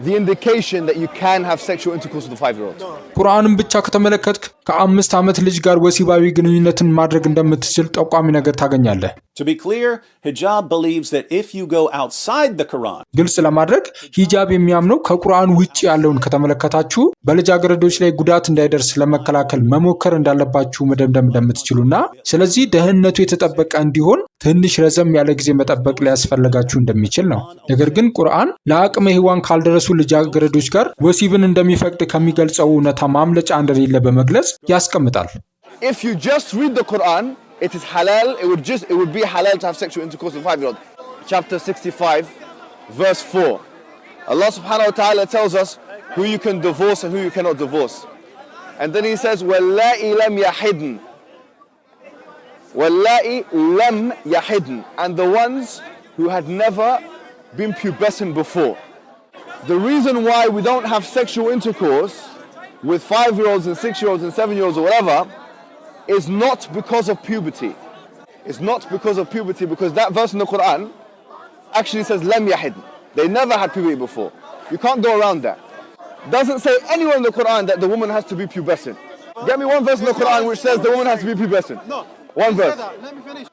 the indication that you can have sexual intercourse with a 5-year-old. ቁርአንን ብቻ ከተመለከትክ ከ5 ዓመት ልጅ ጋር ወሲባዊ ግንኙነትን ማድረግ እንደምትችል ጠቋሚ ነገር ታገኛለህ። to be clear, Hijab believes that if you go outside the Quran, ግልጽ ለማድረግ ሂጃብ የሚያምነው ከቁርአን ውጭ ያለውን ከተመለከታችሁ በልጃገረዶች ላይ ጉዳት እንዳይደርስ ለመከላከል መሞከር እንዳለባችሁ መደምደም እንደምትችሉና ስለዚህ ደህንነቱ የተጠበቀ እንዲሆን ትንሽ ረዘም ያለ ጊዜ መጠበቅ ሊያስፈልጋችሁ እንደሚችል ነው። ነገር ግን ቁርአን ለአቅመ ሔዋን ካልደረሱ ልጃገረዶች ጋር ወሲብን እንደሚፈቅድ ከሚገልጸው እውነታ ማምለጫ እንደሌለ በመግለጽ ያስቀምጣል። If you just read the Quran, it is halal. It would be halal to have sexual intercourse with a 5-year-old. Chapter 65, verse 4. Allah subhanahu wa ta'ala tells us who you can divorce and who you cannot divorce. And then he says, وَاللَّائِ لَمْ يَحِدْنَ. وَاللَّائِ لَمْ يَحِدْنَ. And the ones who had never been pubescent before. The reason why we don't have sexual intercourse with 5-year-olds and 6-year-olds and 7-year-olds or whatever is not because of puberty. It's not because of puberty, because that verse in the Quran actually says lam yahid. They never had puberty before. You can't go around that. Doesn't say anywhere in the Quran that the woman has to be pubescent. Get me one verse in the Quran which says the woman has to be pubescent. One verse.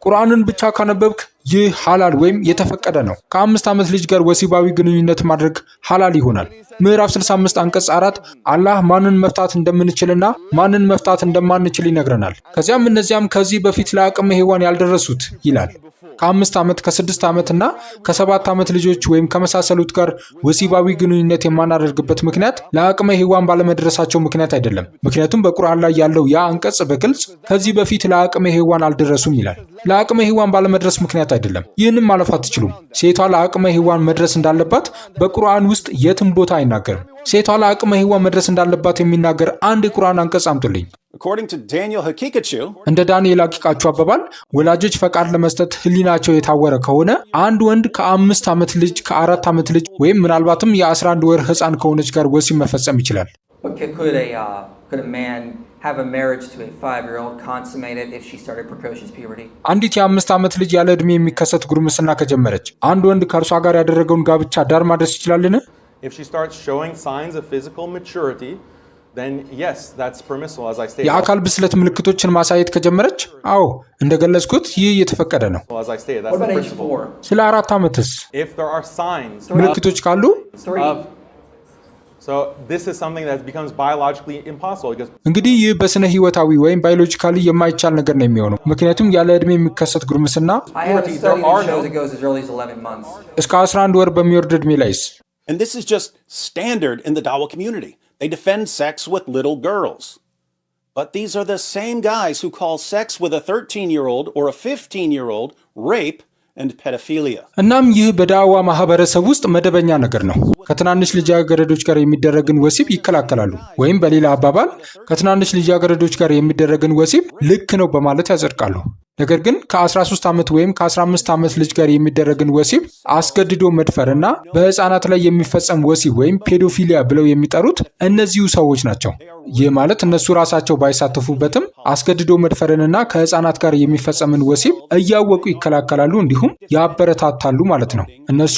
ቁርአንን ብቻ ካነበብክ ይህ ሐላል ወይም የተፈቀደ ነው። ከ5 ዓመት ልጅ ጋር ወሲባዊ ግንኙነት ማድረግ ሐላል ይሆናል። ምዕራፍ 65 አንቀጽ 4 አላህ ማንን መፍታት እንደምንችልና ማንን መፍታት እንደማንችል ይነግረናል። ከዚያም እነዚያም ከዚህ በፊት ለአቅመ ሔዋን ያልደረሱት ይላል። ከ5 ዓመት ከ6 ዓመትና ከ7 ዓመት ልጆች ወይም ከመሳሰሉት ጋር ወሲባዊ ግንኙነት የማናደርግበት ምክንያት ለአቅመ ሔዋን ባለመድረሳቸው ምክንያት አይደለም። ምክንያቱም በቁርአን ላይ ያለው ያ አንቀጽ በግልጽ ከዚህ በፊት ለአቅመ ሔዋን አልደረሱም ይላል። ለአቅመ ሔዋን ባለመድረስ ምክንያት አይደለም። ይህንም ማለፍ አትችሉም። ሴቷ ለአቅመ ሔዋን መድረስ እንዳለባት በቁርአን ውስጥ የትም ቦታ አይናገርም። ሴቷ ለአቅመ ሔዋን መድረስ እንዳለባት የሚናገር አንድ የቁርአን አንቀጽ አምጡልኝ። According to Daniel Hakikachu, እንደ ዳንኤል አቂቃቹ አባባል ወላጆች ፈቃድ ለመስጠት ህሊናቸው የታወረ ከሆነ አንድ ወንድ ከ5 ዓመት ልጅ ከ4 ዓመት ልጅ ወይም ምናልባትም የ11 ወር ህፃን ከሆነች ጋር ወሲብ መፈጸም ይችላል። Could a man have a marriage to a 5-year-old consummated if she started precocious puberty? አንዲት የ5 ዓመት ልጅ ያለ ዕድሜ የሚከሰት ጉርምስና ከጀመረች አንድ ወንድ ከእርሷ ጋር ያደረገውን ጋብቻ ዳር ማድረስ ይችላልን? If she starts showing signs of physical maturity, then yes, that's permissible, as I stated. የአካል ብስለት ምልክቶችን ማሳየት ከጀመረች አዎ እንደገለጽኩት ይህ የተፈቀደ ነው። As I stated, that's the principle. ስለ 4 ዓመትስ If there are signs ምልክቶች ካሉ of So this is something that becomes biologically impossible because እንግዲህ ይህ በስነ ህይወታዊ ወይም ባዮሎጂካሊ የማይቻል ነገር ነው የሚሆነው ምክንያቱም ያለ ዕድሜ የሚከሰት ጉርምስና I have a study that shows it goes as early as 11 months. እስከ 11 ወር በሚወርድ ዕድሜ ላይስ and this is just standard in the Dawa community. They defend sex with little girls. But these are the same guys who call sex with a 13-year-old or a 15-year-old rape and pedophilia. እናም ይህ በዳዋ ማህበረሰብ ውስጥ መደበኛ ነገር ነው። ከትናንሽ ልጃገረዶች ጋር የሚደረግን ወሲብ ይከላከላሉ ወይም በሌላ አባባል ከትናንሽ ልጃገረዶች ጋር የሚደረግን ወሲብ ልክ ነው በማለት ያጸድቃሉ። ነገር ግን ከ13 ዓመት ወይም ከ15 ዓመት ልጅ ጋር የሚደረግን ወሲብ አስገድዶ መድፈርና በህፃናት ላይ የሚፈጸም ወሲብ ወይም ፔዶፊሊያ ብለው የሚጠሩት እነዚሁ ሰዎች ናቸው። ይህ ማለት እነሱ ራሳቸው ባይሳተፉበትም አስገድዶ መድፈርንና ከህፃናት ጋር የሚፈጸምን ወሲብ እያወቁ ይከላከላሉ እንዲሁም ያበረታታሉ ማለት ነው። እነሱ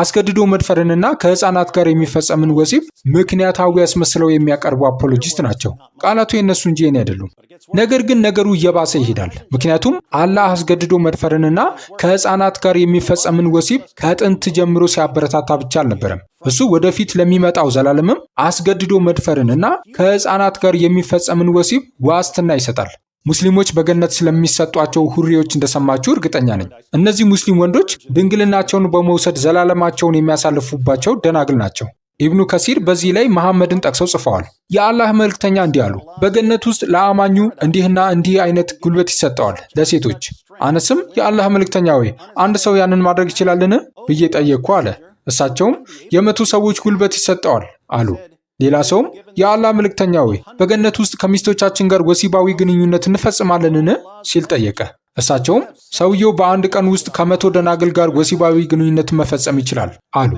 አስገድዶ መድፈርንና ከህፃናት ጋር የሚፈጸምን ወሲብ ምክንያታዊ ያስመስለው የሚያቀርቡ አፖሎጂስት ናቸው። ቃላቱ የነሱ እንጂ የኔ አይደሉም። ነገር ግን ነገሩ እየባሰ ይሄዳል። ምክንያቱም አላህ አስገድዶ መድፈርንና ከህፃናት ጋር የሚፈጸምን ወሲብ ከጥንት ጀምሮ ሲያበረታታ ብቻ አልነበረም። እሱ ወደፊት ለሚመጣው ዘላለምም አስገድዶ መድፈርንና ከህፃናት ጋር የሚፈጸምን ወሲብ ዋስትና ይሰጣል። ሙስሊሞች በገነት ስለሚሰጧቸው ሁሪዎች እንደሰማችሁ እርግጠኛ ነኝ። እነዚህ ሙስሊም ወንዶች ድንግልናቸውን በመውሰድ ዘላለማቸውን የሚያሳልፉባቸው ደናግል ናቸው። ኢብኑ ከሲር በዚህ ላይ መሐመድን ጠቅሰው ጽፈዋል። የአላህ መልእክተኛ እንዲህ አሉ፣ በገነት ውስጥ ለአማኙ እንዲህና እንዲህ አይነት ጉልበት ይሰጠዋል ለሴቶች። አነስም የአላህ መልእክተኛ ሆይ አንድ ሰው ያንን ማድረግ ይችላልን ብዬ ጠየቅኩ አለ። እሳቸውም 100 ሰዎች ጉልበት ይሰጠዋል አሉ። ሌላ ሰውም የአላህ መልእክተኛ ሆይ በገነት ውስጥ ከሚስቶቻችን ጋር ወሲባዊ ግንኙነት እንፈጽማለንን ሲል ጠየቀ። እሳቸውም ሰውየው በአንድ ቀን ውስጥ ከ100 ደናግል ጋር ወሲባዊ ግንኙነት መፈጸም ይችላል አሉ።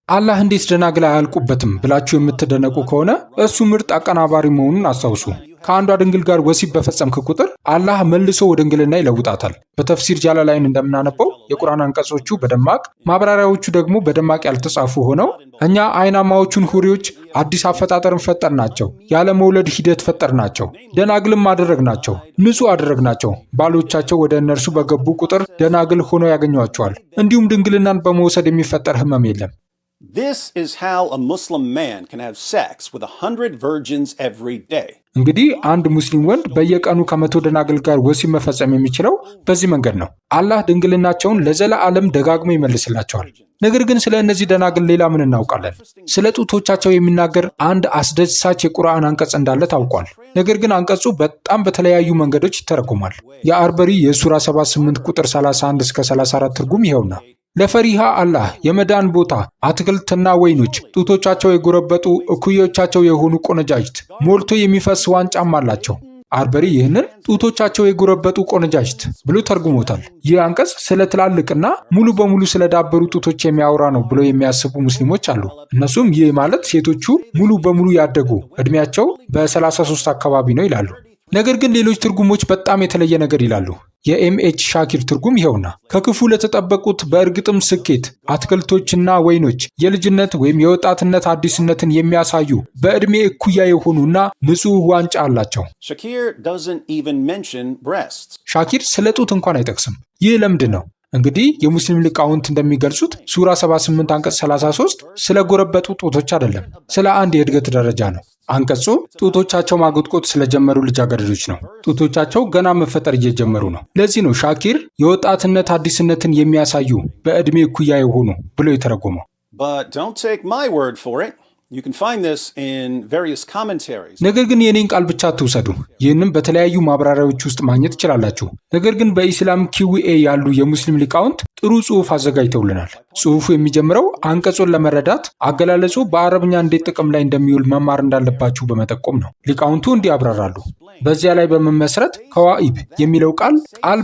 አላህ እንዴት ደናግል አያልቁበትም ብላችሁ የምትደነቁ ከሆነ እሱ ምርጥ አቀናባሪ መሆኑን አስታውሱ። ከአንዷ ድንግል ጋር ወሲብ በፈጸምክ ቁጥር አላህ መልሶ ወደ ድንግልና ይለውጣታል። በተፍሲር ጃላላይን እንደምናነበው የቁርአን አንቀጾቹ በደማቅ ማብራሪያዎቹ ደግሞ በደማቅ ያልተጻፉ ሆነው እኛ አይናማዎቹን ሁሪዎች አዲስ አፈጣጠርን ፈጠርናቸው፣ ያለ መውለድ ሂደት ፈጠርናቸው፣ ደናግልም አደረግናቸው፣ ንጹህ አደረግናቸው። ባሎቻቸው ወደ እነርሱ በገቡ ቁጥር ደናግል ሆነው ያገኟቸዋል። እንዲሁም ድንግልናን በመውሰድ የሚፈጠር ህመም የለም። This is how a Muslim man can have sex with 100 virgins every day. እንግዲህ አንድ ሙስሊም ወንድ በየቀኑ ከ100 ደናግል ጋር ወሲብ መፈጸም የሚችለው በዚህ መንገድ ነው። አላህ ድንግልናቸውን ለዘላለም ደጋግሞ ይመልስላቸዋል። ነገር ግን ስለ እነዚህ ደናግል ሌላ ምን እናውቃለን? ስለ ጡቶቻቸው የሚናገር አንድ አስደሳች የቁርአን አንቀጽ እንዳለ ታውቋል። ነገር ግን አንቀጹ በጣም በተለያዩ መንገዶች ይተረጎማል። የአርበሪ የሱራ 78 ቁጥር 31 እስከ 34 ትርጉም ይኸውና። ለፈሪሃ አላህ የመዳን ቦታ አትክልትና ወይኖች፣ ጡቶቻቸው የጎረበጡ እኩዮቻቸው የሆኑ ቆነጃጅት፣ ሞልቶ የሚፈስ ዋንጫም አላቸው። አርበሪ ይህንን ጡቶቻቸው የጎረበጡ ቆነጃጅት ብሎ ተርጉሞታል። ይህ አንቀጽ ስለ ትላልቅና ሙሉ በሙሉ ስለዳበሩ ጡቶች የሚያወራ ነው ብሎ የሚያስቡ ሙስሊሞች አሉ። እነሱም ይህ ማለት ሴቶቹ ሙሉ በሙሉ ያደጉ ዕድሜያቸው በ33 አካባቢ ነው ይላሉ። ነገር ግን ሌሎች ትርጉሞች በጣም የተለየ ነገር ይላሉ። የኤምኤች ሻኪር ትርጉም ይኸውና። ከክፉ ለተጠበቁት በእርግጥም ስኬት አትክልቶችና ወይኖች የልጅነት ወይም የወጣትነት አዲስነትን የሚያሳዩ በዕድሜ እኩያ የሆኑና ንጹህ ዋንጫ አላቸው። Shakir doesn't even mention breasts. ሻኪር ስለ ጡት እንኳን አይጠቅስም። ይህ ለምንድን ነው? እንግዲህ የሙስሊም ሊቃውንት እንደሚገልጹት ሱራ 78 አንቀጽ 33 ስለ ጎረበጡ ጡቶች አይደለም፣ ስለ አንድ የእድገት ደረጃ ነው። አንቀጹ ጡቶቻቸው ማጎጥቆጥ ስለጀመሩ ልጃገረዶች ነው። ጡቶቻቸው ገና መፈጠር እየጀመሩ ነው። ለዚህ ነው ሻኪር የወጣትነት አዲስነትን የሚያሳዩ በዕድሜ እኩያ የሆኑ ብሎ የተረጎመው። But don't take my word for it. You can find this in various commentaries. ነገር ግን የኔን ቃል ብቻ አትውሰዱ። ይህንም በተለያዩ ማብራሪያዎች ውስጥ ማግኘት ትችላላችሁ። ነገር ግን በኢስላም ኪዊኤ ያሉ የሙስሊም ሊቃውንት ጥሩ ጽሑፍ አዘጋጅተውልናል። ጽሑፉ የሚጀምረው አንቀጹን ለመረዳት አገላለጹ በአረብኛ እንዴት ጥቅም ላይ እንደሚውል መማር እንዳለባችሁ በመጠቆም ነው። ሊቃውንቱ እንዲህ ያብራራሉ። በዚያ ላይ በመመስረት ከዋኢብ የሚለው ቃል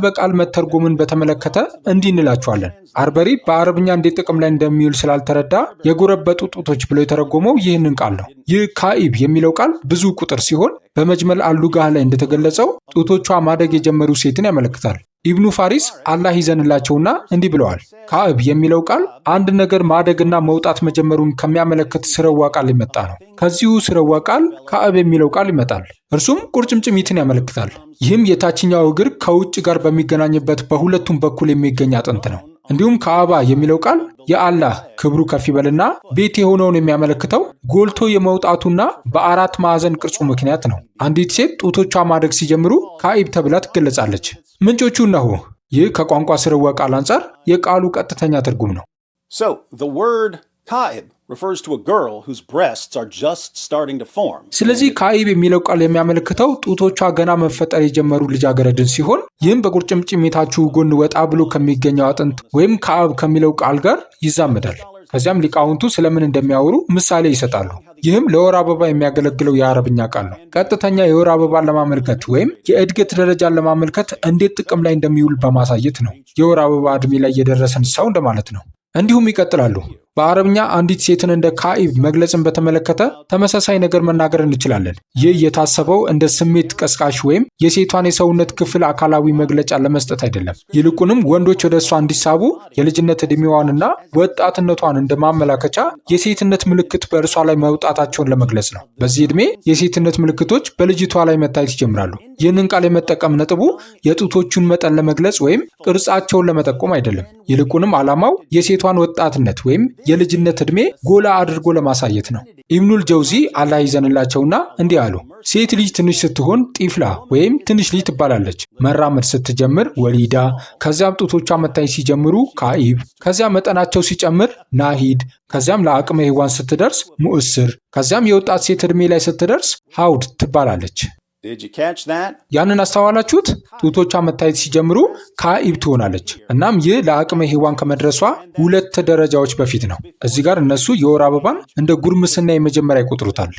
በቃል መተርጎምን በተመለከተ እንዲህ እንላችኋለን። አርበሪ በአረብኛ እንዴት ጥቅም ላይ እንደሚውል ስላልተረዳ የጎረበጡ ጡቶች ብሎ የተረጎመው ይህንን ቃል ነው። ይህ ካኢብ የሚለው ቃል ብዙ ቁጥር ሲሆን በመጅመል አሉጋህ ላይ እንደተገለጸው ጡቶቿ ማደግ የጀመሩ ሴትን ያመለክታል። ኢብኑ ፋሪስ አላህ ይዘንላቸውና እንዲህ ብለዋል። ካዕብ የሚለው ቃል አንድ ነገር ማደግና መውጣት መጀመሩን ከሚያመለክት ስረዋ ቃል የመጣ ነው። ከዚሁ ስረዋ ቃል ካዕብ የሚለው ቃል ይመጣል። እርሱም ቁርጭምጭሚትን ያመለክታል። ይህም የታችኛው እግር ከውጭ ጋር በሚገናኝበት በሁለቱም በኩል የሚገኝ አጥንት ነው። እንዲሁም ካዕባ የሚለው ቃል የአላህ ክብሩ ከፍ ይበልና ቤት የሆነውን የሚያመለክተው ጎልቶ የመውጣቱና በአራት ማዕዘን ቅርጹ ምክንያት ነው። አንዲት ሴት ጡቶቿ ማደግ ሲጀምሩ ካኢብ ተብላ ትገለጻለች። ምንጮቹ እነሆ። ይህ ከቋንቋ ስርወ ቃል አንጻር የቃሉ ቀጥተኛ ትርጉም ነው። So, the word kaib refers to a girl whose breasts are just starting to form. ስለዚህ ካኢብ የሚለው ቃል የሚያመለክተው ጡቶቿ ገና መፈጠር የጀመሩ ልጃገረድን ሲሆን ይህም በቁርጭምጭሚታችሁ ጎን ወጣ ብሎ ከሚገኘው አጥንት ወይም ካዕብ ከሚለው ቃል ጋር ይዛመዳል። ከዚያም ሊቃውንቱ ስለምን እንደሚያወሩ ምሳሌ ይሰጣሉ። ይህም ለወር አበባ የሚያገለግለው የአረብኛ ቃል ነው። ቀጥተኛ የወር አበባን ለማመልከት ወይም የእድገት ደረጃን ለማመልከት እንዴት ጥቅም ላይ እንደሚውል በማሳየት ነው። የወር አበባ ዕድሜ ላይ የደረሰን ሰው እንደማለት ነው። እንዲሁም ይቀጥላሉ። በአረብኛ አንዲት ሴትን እንደ ካኢብ መግለጽን በተመለከተ ተመሳሳይ ነገር መናገር እንችላለን። ይህ የታሰበው እንደ ስሜት ቀስቃሽ ወይም የሴቷን የሰውነት ክፍል አካላዊ መግለጫ ለመስጠት አይደለም። ይልቁንም ወንዶች ወደ እሷ እንዲሳቡ የልጅነት ዕድሜዋንና ወጣትነቷን እንደ ማመላከቻ የሴትነት ምልክት በእርሷ ላይ መውጣታቸውን ለመግለጽ ነው። በዚህ ዕድሜ የሴትነት ምልክቶች በልጅቷ ላይ መታየት ይጀምራሉ። ይህንን ቃል የመጠቀም ነጥቡ የጡቶቹን መጠን ለመግለጽ ወይም ቅርጻቸውን ለመጠቆም አይደለም። ይልቁንም ዓላማው የሴቷን ወጣትነት ወይም የልጅነት ዕድሜ ጎላ አድርጎ ለማሳየት ነው። ኢብኑል ጀውዚ አላህ ይዘንላቸውና እንዲህ አሉ። ሴት ልጅ ትንሽ ስትሆን ጢፍላ ወይም ትንሽ ልጅ ትባላለች። መራመድ ስትጀምር ወሊዳ፣ ከዚያም ጡቶቿ መታየት ሲጀምሩ ካኢብ፣ ከዚያም መጠናቸው ሲጨምር ናሂድ፣ ከዚያም ለአቅመ ሔዋን ስትደርስ ሙእስር፣ ከዚያም የወጣት ሴት ዕድሜ ላይ ስትደርስ ሐውድ ትባላለች። Did you catch that? ያንን አስተዋላችሁት? ጡቶቿ መታየት ሲጀምሩ ካኢብ ትሆናለች። እናም ይህ ለአቅመ ሔዋን ከመድረሷ 2 ደረጃዎች በፊት ነው። እዚህ ጋር እነሱ የወር አበባን እንደ ጉርምስና የመጀመሪያ ይቆጥሩታል።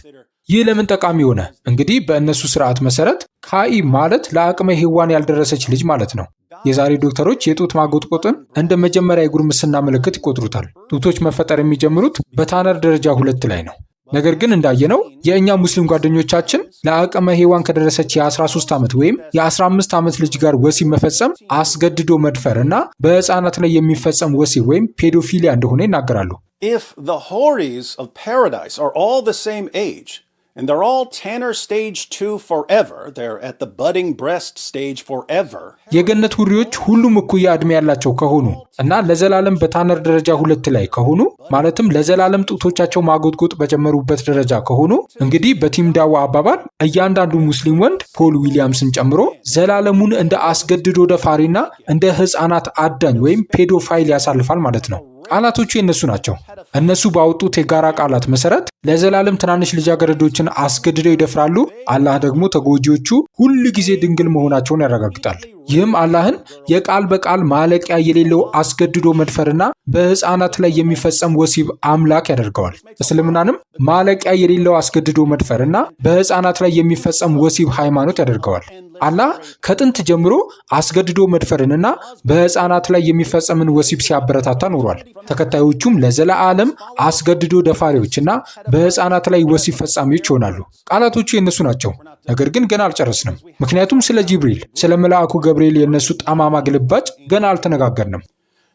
ይህ ለምን ጠቃሚ ሆነ? እንግዲህ በእነሱ ስርዓት መሰረት ካኢብ ማለት ለአቅመ ሔዋን ያልደረሰች ልጅ ማለት ነው። የዛሬ ዶክተሮች የጡት ማጎጥቆጥን እንደ መጀመሪያ የጉርምስና ምልክት ይቆጥሩታል። ጡቶች መፈጠር የሚጀምሩት በታነር ደረጃ 2 ላይ ነው። ነገር ግን እንዳየነው የእኛ ሙስሊም ጓደኞቻችን ለአቅመ ሔዋን ከደረሰች የ13 ዓመት ወይም የ15 ዓመት ልጅ ጋር ወሲብ መፈጸም አስገድዶ መድፈር እና በሕፃናት ላይ የሚፈጸም ወሲብ ወይም ፔዶፊሊያ እንደሆነ ይናገራሉ። If the houris of paradise are all the same age, and they're all Tanner stage 2 forever, they're at the budding breast stage forever. የገነት ሁሪዎች ሁሉም እኩያ ዕድሜ ያላቸው ከሆኑ እና ለዘላለም በታነር ደረጃ 2 ላይ ከሆኑ ማለትም ለዘላለም ጡቶቻቸው ማጎጥጎጥ በጀመሩበት ደረጃ ከሆኑ እንግዲህ በቲም ዳዋ አባባል እያንዳንዱ ሙስሊም ወንድ ፖል ዊሊያምስን ጨምሮ ዘላለሙን እንደ አስገድዶ ደፋሪና እንደ ሕፃናት አዳኝ ወይም ፔዶፋይል ያሳልፋል ማለት ነው። ቃላቶቹ የነሱ ናቸው። እነሱ ባወጡት የጋራ ቃላት መሰረት ለዘላለም ትናንሽ ልጃገረዶችን አስገድደው ይደፍራሉ። አላህ ደግሞ ተጎጂዎቹ ሁል ጊዜ ድንግል መሆናቸውን ያረጋግጣል። ይህም አላህን የቃል በቃል ማለቂያ የሌለው አስገድዶ መድፈርና በሕፃናት ላይ የሚፈጸም ወሲብ አምላክ ያደርገዋል። እስልምናንም ማለቂያ የሌለው አስገድዶ መድፈርና በሕፃናት ላይ የሚፈጸም ወሲብ ሃይማኖት ያደርገዋል። አላህ ከጥንት ጀምሮ አስገድዶ መድፈርንና በሕፃናት ላይ የሚፈጸምን ወሲብ ሲያበረታታ ኖሯል። ተከታዮቹም ለዘላለም አስገድዶ ደፋሪዎችና በሕፃናት ላይ ወሲብ ፈጻሚዎች ይሆናሉ። ቃላቶቹ የነሱ ናቸው። ነገር ግን ገና አልጨረስንም። ምክንያቱም ስለ ጂብሪል፣ ስለ መልአኩ ገብርኤል የነሱ ጠማማ ግልባጭ ገና አልተነጋገርንም።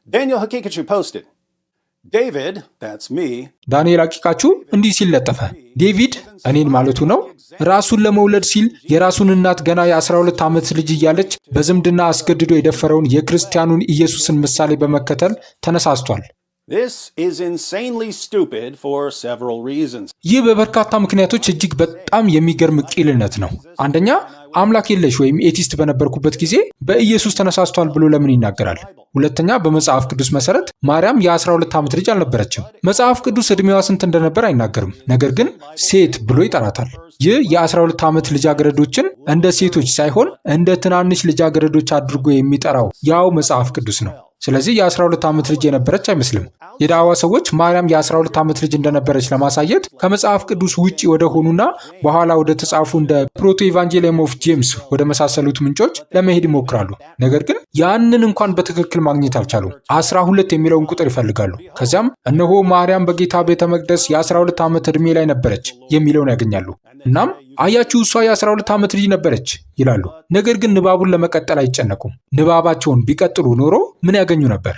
Daniel Hakikachu posted, David, that's me, ዳንኤል አቂቃችሁ እንዲህ ሲል ለጠፈ። ዴቪድ እኔን ማለቱ ነው ራሱን ለመውለድ ሲል የራሱን እናት ገና የ12 ዓመት ልጅ እያለች በዝምድና አስገድዶ የደፈረውን የክርስቲያኑን ኢየሱስን ምሳሌ በመከተል ተነሳስቷል። This is insanely stupid for several reasons. ይህ በበርካታ ምክንያቶች እጅግ በጣም የሚገርም ቂልነት ነው። አንደኛ አምላክ የለሽ ወይም ኤቲስት በነበርኩበት ጊዜ በኢየሱስ ተነሳስቷል ብሎ ለምን ይናገራል? ሁለተኛ፣ በመጽሐፍ ቅዱስ መሰረት ማርያም የ12 ዓመት ልጅ አልነበረችም። መጽሐፍ ቅዱስ ዕድሜዋ ስንት እንደነበር አይናገርም፣ ነገር ግን ሴት ብሎ ይጠራታል። ይህ የ12 ዓመት ልጃገረዶችን እንደ ሴቶች ሳይሆን እንደ ትናንሽ ልጃገረዶች አድርጎ የሚጠራው ያው መጽሐፍ ቅዱስ ነው። ስለዚህ የ12 ዓመት ልጅ የነበረች አይመስልም። የዳዋ ሰዎች ማርያም የ12 ዓመት ልጅ እንደነበረች ለማሳየት ከመጽሐፍ ቅዱስ ውጪ ወደ ሆኑና በኋላ ወደ ተጻፉ እንደ ፕሮቶ ኢቫንጀሊየም ኦፍ ጄምስ ወደ መሳሰሉት ምንጮች ለመሄድ ይሞክራሉ። ነገር ግን ያንን እንኳን በትክክል ማግኘት አልቻሉም። 12 የሚለውን ቁጥር ይፈልጋሉ። ከዚያም እነሆ ማርያም በጌታ ቤተ መቅደስ የ12 ዓመት ዕድሜ ላይ ነበረች የሚለውን ያገኛሉ። እናም አያችሁ እሷ የ12 ዓመት ልጅ ነበረች ይላሉ። ነገር ግን ንባቡን ለመቀጠል አይጨነቁም። ንባባቸውን ቢቀጥሉ ኖሮ ምን ያገኙ ነበር?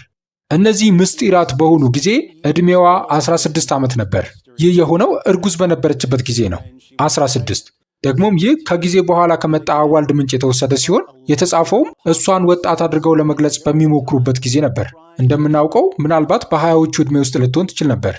እነዚህ ምስጢራት በሆኑ ጊዜ ዕድሜዋ 16 ዓመት ነበር። ይህ የሆነው እርጉዝ በነበረችበት ጊዜ ነው። 16 ደግሞም ይህ ከጊዜ በኋላ ከመጣ አዋልድ ምንጭ የተወሰደ ሲሆን የተጻፈውም እሷን ወጣት አድርገው ለመግለጽ በሚሞክሩበት ጊዜ ነበር። እንደምናውቀው ምናልባት በ20ዎቹ ዕድሜ ውስጥ ልትሆን ትችል ነበር።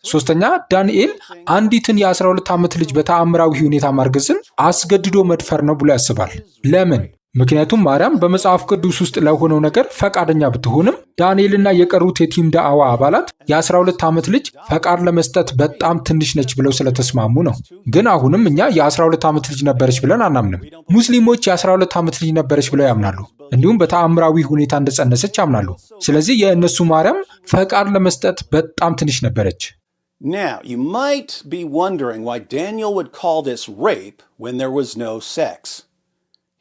ሶስተኛ፣ ዳንኤል አንዲትን የ12 ዓመት ልጅ በተአምራዊ ሁኔታ ማርገዝን አስገድዶ መድፈር ነው ብሎ ያስባል። ለምን? ምክንያቱም ማርያም በመጽሐፍ ቅዱስ ውስጥ ለሆነው ነገር ፈቃደኛ ብትሆንም ዳንኤልና የቀሩት የቲም ዳዕዋ አባላት የ12 ዓመት ልጅ ፈቃድ ለመስጠት በጣም ትንሽ ነች ብለው ስለተስማሙ ነው። ግን አሁንም እኛ የ12 ዓመት ልጅ ነበረች ብለን አናምንም። ሙስሊሞች የ12 ዓመት ልጅ ነበረች ብለው ያምናሉ። እንዲሁም በተአምራዊ ሁኔታ እንደጸነሰች ያምናሉ። ስለዚህ የእነሱ ማርያም ፈቃድ ለመስጠት በጣም ትንሽ ነበረች። Now, you might be wondering why Daniel would call this rape when there was no sex.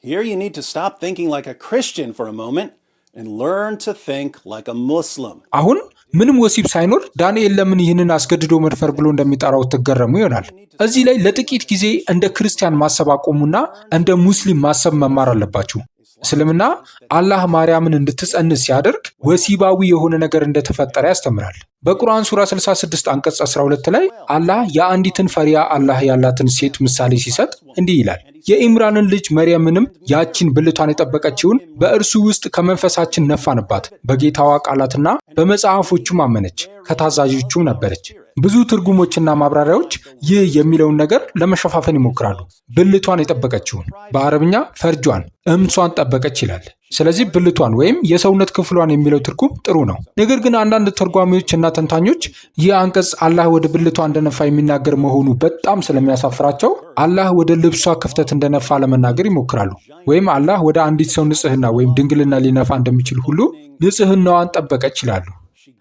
Here you need to stop thinking like a Christian for a moment and learn to think like a Muslim. አሁን ምንም ወሲብ ሳይኖር ዳንኤል ለምን ይህንን አስገድዶ መድፈር ብሎ እንደሚጠራው ትገረሙ ይሆናል። እዚህ ላይ ለጥቂት ጊዜ እንደ ክርስቲያን ማሰብ አቆሙና እንደ ሙስሊም ማሰብ መማር አለባችሁ። እስልምና አላህ ማርያምን እንድትጸንስ ሲያደርግ ወሲባዊ የሆነ ነገር እንደተፈጠረ ያስተምራል። በቁርአን ሱራ 66 አንቀጽ 12 ላይ አላህ የአንዲትን ፈሪያ አላህ ያላትን ሴት ምሳሌ ሲሰጥ እንዲህ ይላል፣ የኢምራንን ልጅ መርየምንም ያችን ብልቷን የጠበቀችውን በእርሱ ውስጥ ከመንፈሳችን ነፋንባት፣ በጌታዋ ቃላትና በመጽሐፎቹም አመነች፣ ከታዛዦቹም ነበረች። ብዙ ትርጉሞችና ማብራሪያዎች ይህ የሚለውን ነገር ለመሸፋፈን ይሞክራሉ። ብልቷን የጠበቀችውን በአረብኛ ፈርጇን እምሷን ጠበቀች ይላል። ስለዚህ ብልቷን ወይም የሰውነት ክፍሏን የሚለው ትርጉም ጥሩ ነው። ነገር ግን አንዳንድ ተርጓሚዎች እና ተንታኞች ይህ አንቀጽ አላህ ወደ ብልቷ እንደነፋ የሚናገር መሆኑ በጣም ስለሚያሳፍራቸው አላህ ወደ ልብሷ ክፍተት እንደነፋ ለመናገር ይሞክራሉ። ወይም አላህ ወደ አንዲት ሰው ንጽህና ወይም ድንግልና ሊነፋ እንደሚችል ሁሉ ንጽህናዋን ጠበቀች ይላሉ።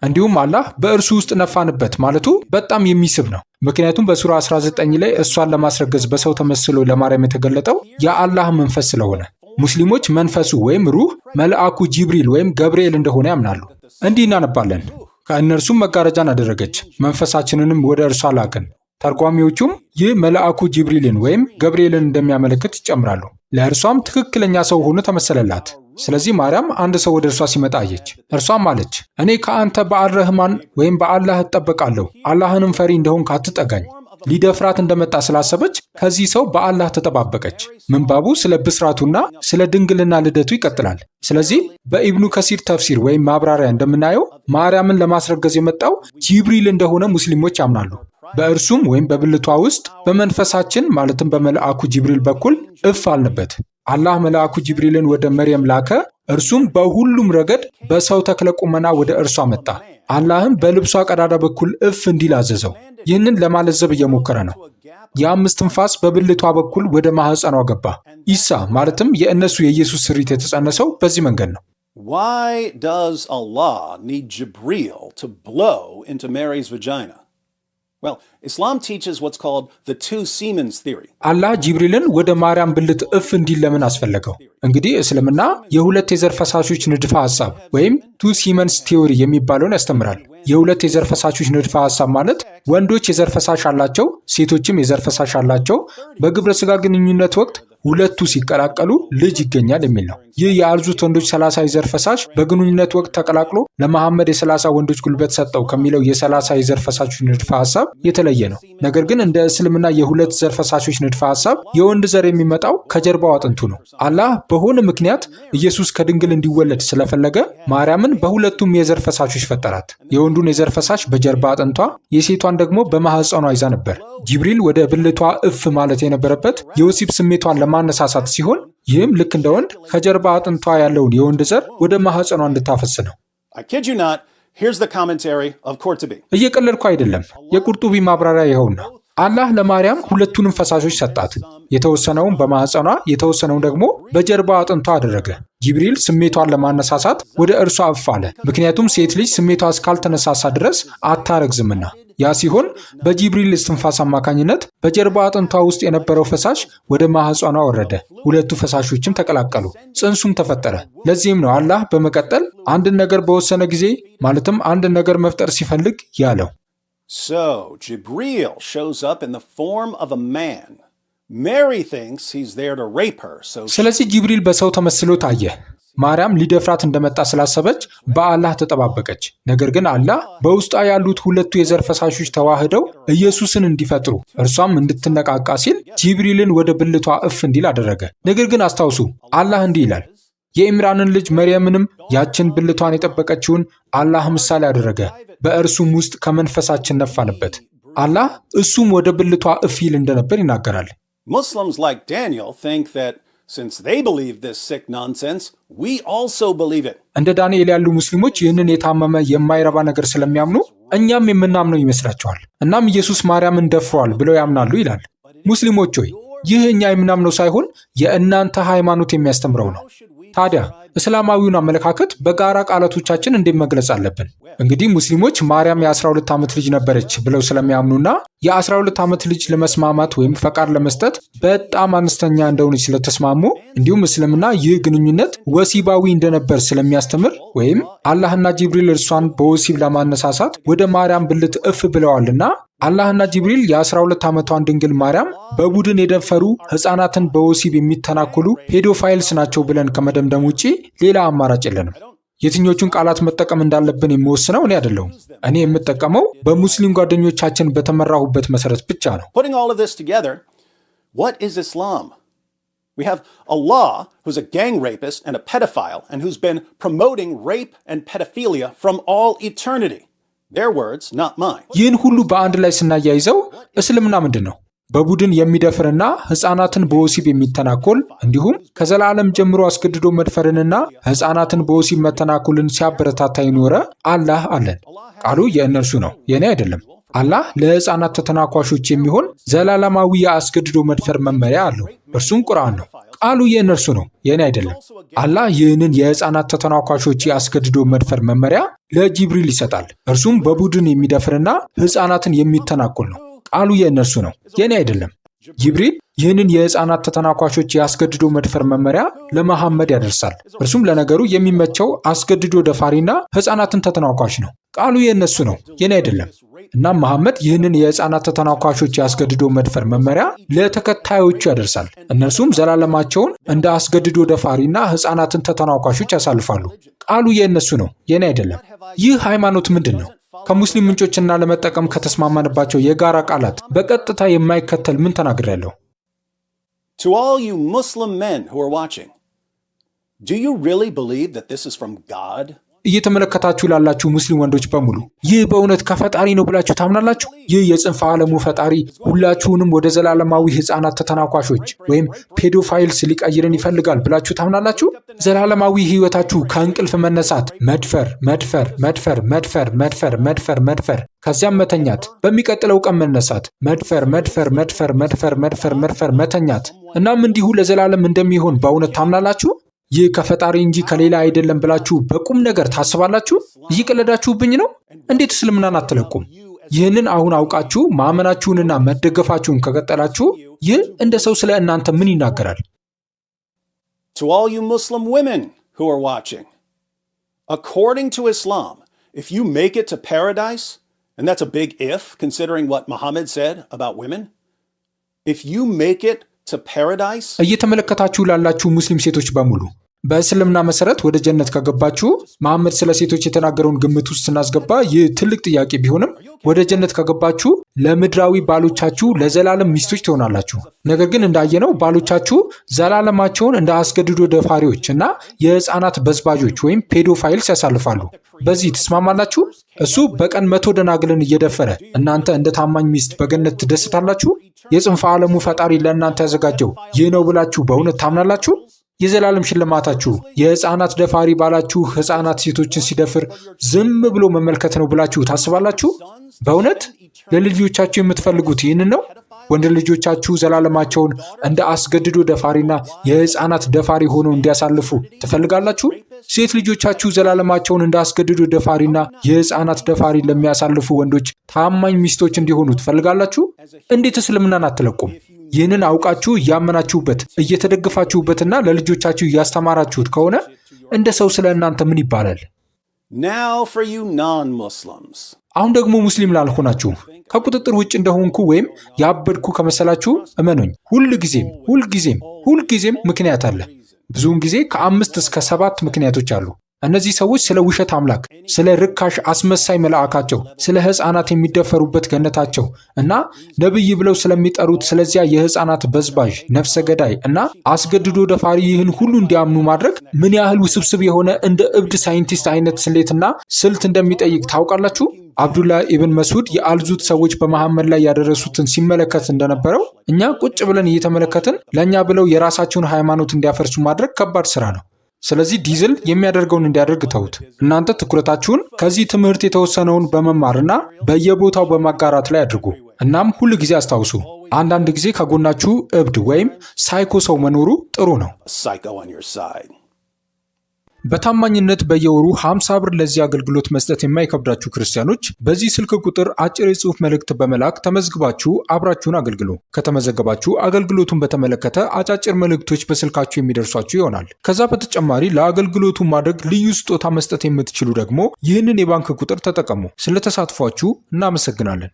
እንዲሁም አላህ በእርሱ ውስጥ ነፋንበት ማለቱ በጣም የሚስብ ነው። ምክንያቱም በሱራ 19 ላይ እሷን ለማስረገዝ በሰው ተመስሎ ለማርያም የተገለጠው የአላህ መንፈስ ስለሆነ ሙስሊሞች መንፈሱ ወይም ሩህ መልአኩ ጂብሪል ወይም ገብርኤል እንደሆነ ያምናሉ። እንዲህ እናነባለን፣ ከእነርሱም መጋረጃን አደረገች፣ መንፈሳችንንም ወደ እርሷ ላክን። ተርጓሚዎቹም ይህ መልአኩ ጂብሪልን ወይም ገብርኤልን እንደሚያመለክት ይጨምራሉ። ለእርሷም ትክክለኛ ሰው ሆኖ ተመሰለላት። ስለዚህ ማርያም አንድ ሰው ወደ እርሷ ሲመጣ አየች። እርሷም አለች፣ እኔ ከአንተ በአልረህማን ወይም በአላህ እጠበቃለሁ፣ አላህንም ፈሪ እንደሆንክ አትጠጋኝ። ሊደፍራት እንደመጣ ስላሰበች ከዚህ ሰው በአላህ ተጠባበቀች። ምንባቡ ስለ ብስራቱና ስለ ድንግልና ልደቱ ይቀጥላል። ስለዚህ በኢብኑ ከሲር ተፍሲር ወይም ማብራሪያ እንደምናየው ማርያምን ለማስረገዝ የመጣው ጂብሪል እንደሆነ ሙስሊሞች ያምናሉ። በእርሱም ወይም በብልቷ ውስጥ በመንፈሳችን ማለትም በመልአኩ ጂብሪል በኩል እፍ አልንበት። አላህ መልአኩ ጂብሪልን ወደ መርየም ላከ። እርሱም በሁሉም ረገድ በሰው ተክለ ቁመና ወደ እርሷ መጣ። አላህም በልብሷ ቀዳዳ በኩል እፍ እንዲል አዘዘው። ይህንን ለማለዘብ እየሞከረ ነው። የአምስት ትንፋስ በብልቷ በኩል ወደ ማህፀኗ ገባ። ኢሳ ማለትም የእነሱ የኢየሱስ ስሪት የተጸነሰው በዚህ መንገድ ነው። Why does Allah need Jibril to blow into Mary's vagina? Well, Islam teaches what's called the two Siemens theory. አላህ ጂብሪልን ወደ ማርያም ብልት እፍ እንዲል ለምን አስፈለገው? እንግዲህ እስልምና የሁለት የዘር ፈሳሾች ንድፈ ሐሳብ ወይም ቱ ሲመንስ ቲዮሪ የሚባለውን ያስተምራል። የሁለት የዘር ፈሳሾች ንድፈ ሐሳብ ማለት ወንዶች የዘር ፈሳሽ አላቸው፣ ሴቶችም የዘር ፈሳሽ አላቸው። በግብረ ሥጋ ግንኙነት ወቅት ሁለቱ ሲቀላቀሉ ልጅ ይገኛል የሚል ነው። ይህ የአርዙት ወንዶች 30 የዘር ፈሳሽ በግንኙነት ወቅት ተቀላቅሎ ለመሐመድ የ30 ወንዶች ጉልበት ሰጠው ከሚለው የ30 የዘር ፈሳሾች ንድፈ ሐሳብ የተለየ ነው። ነገር ግን እንደ እስልምና የሁለት ዘር ፈሳሾች ንድፈ ሐሳብ የወንድ ዘር የሚመጣው ከጀርባው አጥንቱ ነው። አላህ በሆነ ምክንያት ኢየሱስ ከድንግል እንዲወለድ ስለፈለገ ማርያምን በሁለቱም የዘር ፈሳሾች ፈጠራት። የወንዱን የዘር ፈሳሽ በጀርባ አጥንቷ፣ የሴቷን ደግሞ በማህፀኗ ይዛ ነበር። ጂብሪል ወደ ብልቷ እፍ ማለት የነበረበት የወሲብ ስሜቷን ለማነሳሳት ሲሆን ይህም ልክ እንደ ወንድ ከጀርባ አጥንቷ ያለውን የወንድ ዘር ወደ ማህፀኗ እንድታፈስ ነው። I kid you not, here's the commentary of Qurtubi. እየቀለድኩ አይደለም። የቁርጡቢ ማብራሪያ ይኸውና። አላህ ለማርያም ሁለቱንም ፈሳሾች ሰጣት። የተወሰነውን በማህፀኗ የተወሰነውን ደግሞ በጀርባ አጥንቷ አደረገ። ጂብሪል ስሜቷን ለማነሳሳት ወደ እርሷ እፍ አለ። ምክንያቱም ሴት ልጅ ስሜቷ እስካልተነሳሳ ድረስ አታረግዝምና። ያ ሲሆን በጂብሪል እስትንፋስ አማካኝነት በጀርባ አጥንቷ ውስጥ የነበረው ፈሳሽ ወደ ማህፀኗ ወረደ። ሁለቱ ፈሳሾችም ተቀላቀሉ፣ ጽንሱም ተፈጠረ። ለዚህም ነው አላህ በመቀጠል አንድን ነገር በወሰነ ጊዜ ማለትም አንድን ነገር መፍጠር ሲፈልግ ያለው። So, Jibril shows up in the form of a man. Mary thinks he's there to rape her. ስለዚህ ጂብሪል በሰው ተመስሎ ታየ። ማርያም ሊደፍራት እንደመጣ ስላሰበች በአላህ ተጠባበቀች። ነገር ግን አላህ በውስጧ ያሉት ሁለቱ የዘር ፈሳሾች ተዋህደው ኢየሱስን እንዲፈጥሩ እርሷም እንድትነቃቃ ሲል ጂብሪልን ወደ ብልቷ እፍ እንዲል አደረገ። ነገር ግን አስታውሱ፣ አላህ እንዲህ ይላል፣ የኢምራንን ልጅ መርየምንም ያችን ብልቷን የጠበቀችውን አላህ ምሳሌ አደረገ፣ በእርሱም ውስጥ ከመንፈሳችን ነፋንበት። አላህ እሱም ወደ ብልቷ እፍ ይል እንደነበር ይናገራል። Muslims like Daniel think that since they believe this sick nonsense, we also believe it. እንደ ዳንኤል ያሉ ሙስሊሞች ይህንን የታመመ የማይረባ ነገር ስለሚያምኑ እኛም የምናምነው ይመስላቸዋል። እናም ኢየሱስ ማርያምን ደፍሯል ብለው ያምናሉ ይላል። ሙስሊሞች ሆይ ይህ እኛ የምናምነው ሳይሆን የእናንተ ሃይማኖት የሚያስተምረው ነው። ታዲያ እስላማዊውን አመለካከት በጋራ ቃላቶቻችን እንዴት መግለጽ አለብን? እንግዲህ ሙስሊሞች ማርያም የ12 ዓመት ልጅ ነበረች ብለው ስለሚያምኑና የ12 ዓመት ልጅ ለመስማማት ወይም ፈቃድ ለመስጠት በጣም አነስተኛ እንደሆነች ስለተስማሙ፣ እንዲሁም እስልምና ይህ ግንኙነት ወሲባዊ እንደነበር ስለሚያስተምር ወይም አላህና ጂብሪል እርሷን በወሲብ ለማነሳሳት ወደ ማርያም ብልት እፍ ብለዋልና አላህና ጂብሪል የ12 ዓመቷን ድንግል ማርያም በቡድን የደፈሩ ሕፃናትን በወሲብ የሚተናኮሉ ፔዶፋይልስ ናቸው ብለን ከመደምደም ውጪ ሌላ አማራጭ የለንም። የትኞቹን ቃላት መጠቀም እንዳለብን የሚወስነው እኔ አይደለሁም። እኔ የምጠቀመው በሙስሊም ጓደኞቻችን በተመራሁበት መሰረት ብቻ ነው። Putting all of this together, what is Islam? We have Allah, who's a gang rapist and a pedophile, and who's been promoting rape and pedophilia from all eternity. Their words, not mine. ይህን ሁሉ በአንድ ላይ ስናያይዘው እስልምና ምንድን ነው? በቡድን የሚደፍርና ሕፃናትን በወሲብ የሚተናኮል እንዲሁም ከዘላለም ጀምሮ አስገድዶ መድፈርንና ሕፃናትን በወሲብ መተናኮልን ሲያበረታታ ይኖረ አላህ አለን። ቃሉ የእነርሱ ነው፣ የእኔ አይደለም። አላህ ለሕፃናት ተተናኳሾች የሚሆን ዘላለማዊ የአስገድዶ መድፈር መመሪያ አለው። እርሱም ቁርአን ነው። ቃሉ የእነርሱ ነው፣ የእኔ አይደለም። አላህ ይህንን የሕፃናት ተተናኳሾች የአስገድዶ መድፈር መመሪያ ለጂብሪል ይሰጣል። እርሱም በቡድን የሚደፍርና ሕፃናትን የሚተናኮል ነው። ቃሉ የእነርሱ ነው፣ የእኔ አይደለም። ጂብሪል ይህንን የሕፃናት ተተናኳሾች የአስገድዶ መድፈር መመሪያ ለመሐመድ ያደርሳል። እርሱም ለነገሩ የሚመቸው አስገድዶ ደፋሪና ሕፃናትን ተተናኳሽ ነው። ቃሉ የእነሱ ነው፣ የእኔ አይደለም። እናም መሐመድ ይህንን የሕፃናት ተተናኳሾች የአስገድዶ መድፈር መመሪያ ለተከታዮቹ ያደርሳል። እነርሱም ዘላለማቸውን እንደ አስገድዶ ደፋሪና ሕፃናትን ተተናኳሾች ያሳልፋሉ። ቃሉ የእነሱ ነው፣ የእኔ አይደለም። ይህ ሃይማኖት ምንድን ነው? ከሙስሊም ምንጮችና ለመጠቀም ከተስማማንባቸው የጋራ ቃላት በቀጥታ የማይከተል ምን ተናግሬያለሁ? To all you Muslim men who are watching, do you really believe that this is from God? እየተመለከታችሁ ላላችሁ ሙስሊም ወንዶች በሙሉ ይህ በእውነት ከፈጣሪ ነው ብላችሁ ታምናላችሁ? ይህ የጽንፈ ዓለሙ ፈጣሪ ሁላችሁንም ወደ ዘላለማዊ ሕፃናት ተተናኳሾች ወይም ፔዶፋይልስ ሊቀይርን ይፈልጋል ብላችሁ ታምናላችሁ? ዘላለማዊ ሕይወታችሁ ከእንቅልፍ መነሳት፣ መድፈር፣ መድፈር፣ መድፈር፣ መድፈር፣ መድፈር፣ መድፈር፣ መድፈር፣ ከዚያም መተኛት፣ በሚቀጥለው ቀን መነሳት፣ መድፈር፣ መድፈር፣ መድፈር፣ መድፈር፣ መድፈር፣ መድፈር፣ መተኛት፣ እናም እንዲሁ ለዘላለም እንደሚሆን በእውነት ታምናላችሁ? ይህ ከፈጣሪ እንጂ ከሌላ አይደለም ብላችሁ በቁም ነገር ታስባላችሁ? እየቀለዳችሁብኝ ነው? እንዴት እስልምናን አትለቁም? ይህንን አሁን አውቃችሁ ማመናችሁንና መደገፋችሁን ከቀጠላችሁ ይህ እንደ ሰው ስለ እናንተ ምን ይናገራል? To all you Muslim women who are watching, according to Islam, if you make it to paradise, and that's a big if, considering what Muhammad said about women, if you make it to paradise, እየተመለከታችሁ ላላችሁ ሙስሊም ሴቶች በሙሉ በእስልምና መሰረት ወደ ጀነት ከገባችሁ መሐመድ ስለ ሴቶች የተናገረውን ግምት ውስጥ ስናስገባ ይህ ትልቅ ጥያቄ ቢሆንም ወደ ጀነት ከገባችሁ ለምድራዊ ባሎቻችሁ ለዘላለም ሚስቶች ትሆናላችሁ። ነገር ግን እንዳየነው ባሎቻችሁ ዘላለማቸውን እንደ አስገድዶ ደፋሪዎች እና የህፃናት በዝባዦች ወይም ፔዶፋይልስ ያሳልፋሉ። በዚህ ትስማማላችሁ? እሱ በቀን 100 ደናግልን እየደፈረ እናንተ እንደ ታማኝ ሚስት በገነት ትደስታላችሁ? የጽንፈ ዓለሙ ፈጣሪ ለእናንተ ያዘጋጀው ይህ ነው ብላችሁ በእውነት ታምናላችሁ? የዘላለም ሽልማታችሁ የህፃናት ደፋሪ ባላችሁ ህፃናት ሴቶችን ሲደፍር ዝም ብሎ መመልከት ነው ብላችሁ ታስባላችሁ? በእውነት ለልጆቻችሁ የምትፈልጉት ይህንን ነው? ወንድ ልጆቻችሁ ዘላለማቸውን እንደ አስገድዶ ደፋሪና የህፃናት ደፋሪ ሆነው እንዲያሳልፉ ትፈልጋላችሁ? ሴት ልጆቻችሁ ዘላለማቸውን እንደ አስገድዶ ደፋሪና የህፃናት ደፋሪ ለሚያሳልፉ ወንዶች ታማኝ ሚስቶች እንዲሆኑ ትፈልጋላችሁ? እንዴት እስልምናን አትለቁም? ይህንን አውቃችሁ እያመናችሁበት እየተደገፋችሁበትና ለልጆቻችሁ እያስተማራችሁት ከሆነ እንደ ሰው ስለ እናንተ ምን ይባላል? Now for you non-Muslims. አሁን ደግሞ ሙስሊም ላልሆናችሁ ከቁጥጥር ውጭ እንደሆንኩ ወይም ያበድኩ ከመሰላችሁ እመኑኝ፣ ሁልጊዜም ምክንያት አለ። ብዙውን ጊዜ ከ5 እስከ 7 ምክንያቶች አሉ። እነዚህ ሰዎች ስለ ውሸት አምላክ፣ ስለ ርካሽ አስመሳይ መልአካቸው፣ ስለ ህፃናት የሚደፈሩበት ገነታቸው እና ነብይ ብለው ስለሚጠሩት ስለዚያ የህፃናት በዝባዥ ነፍሰ ገዳይ እና አስገድዶ ደፋሪ ይህን ሁሉ እንዲያምኑ ማድረግ ምን ያህል ውስብስብ የሆነ እንደ እብድ ሳይንቲስት አይነት ስሌትና ስልት እንደሚጠይቅ ታውቃላችሁ? አብዱላህ ኢብን መስዑድ የአልዙት ሰዎች በመሐመድ ላይ ያደረሱትን ሲመለከት እንደነበረው እኛ ቁጭ ብለን እየተመለከትን ለእኛ ብለው የራሳቸውን ሃይማኖት እንዲያፈርሱ ማድረግ ከባድ ስራ ነው። ስለዚህ ዲዝል የሚያደርገውን እንዲያደርግ ተውት። እናንተ ትኩረታችሁን ከዚህ ትምህርት የተወሰነውን በመማርና በየቦታው በማጋራት ላይ አድርጉ። እናም ሁል ጊዜ አስታውሱ፣ አንዳንድ ጊዜ ከጎናችሁ እብድ ወይም ሳይኮ ሰው መኖሩ ጥሩ ነው። በታማኝነት በየወሩ 50 ብር ለዚህ አገልግሎት መስጠት የማይከብዳችሁ ክርስቲያኖች በዚህ ስልክ ቁጥር አጭር የጽሑፍ መልእክት በመላክ ተመዝግባችሁ አብራችሁን አገልግሉ። ከተመዘገባችሁ አገልግሎቱን በተመለከተ አጫጭር መልእክቶች በስልካችሁ የሚደርሷችሁ ይሆናል። ከዛ በተጨማሪ ለአገልግሎቱ ማድረግ ልዩ ስጦታ መስጠት የምትችሉ ደግሞ ይህንን የባንክ ቁጥር ተጠቀሙ። ስለተሳትፏችሁ እናመሰግናለን።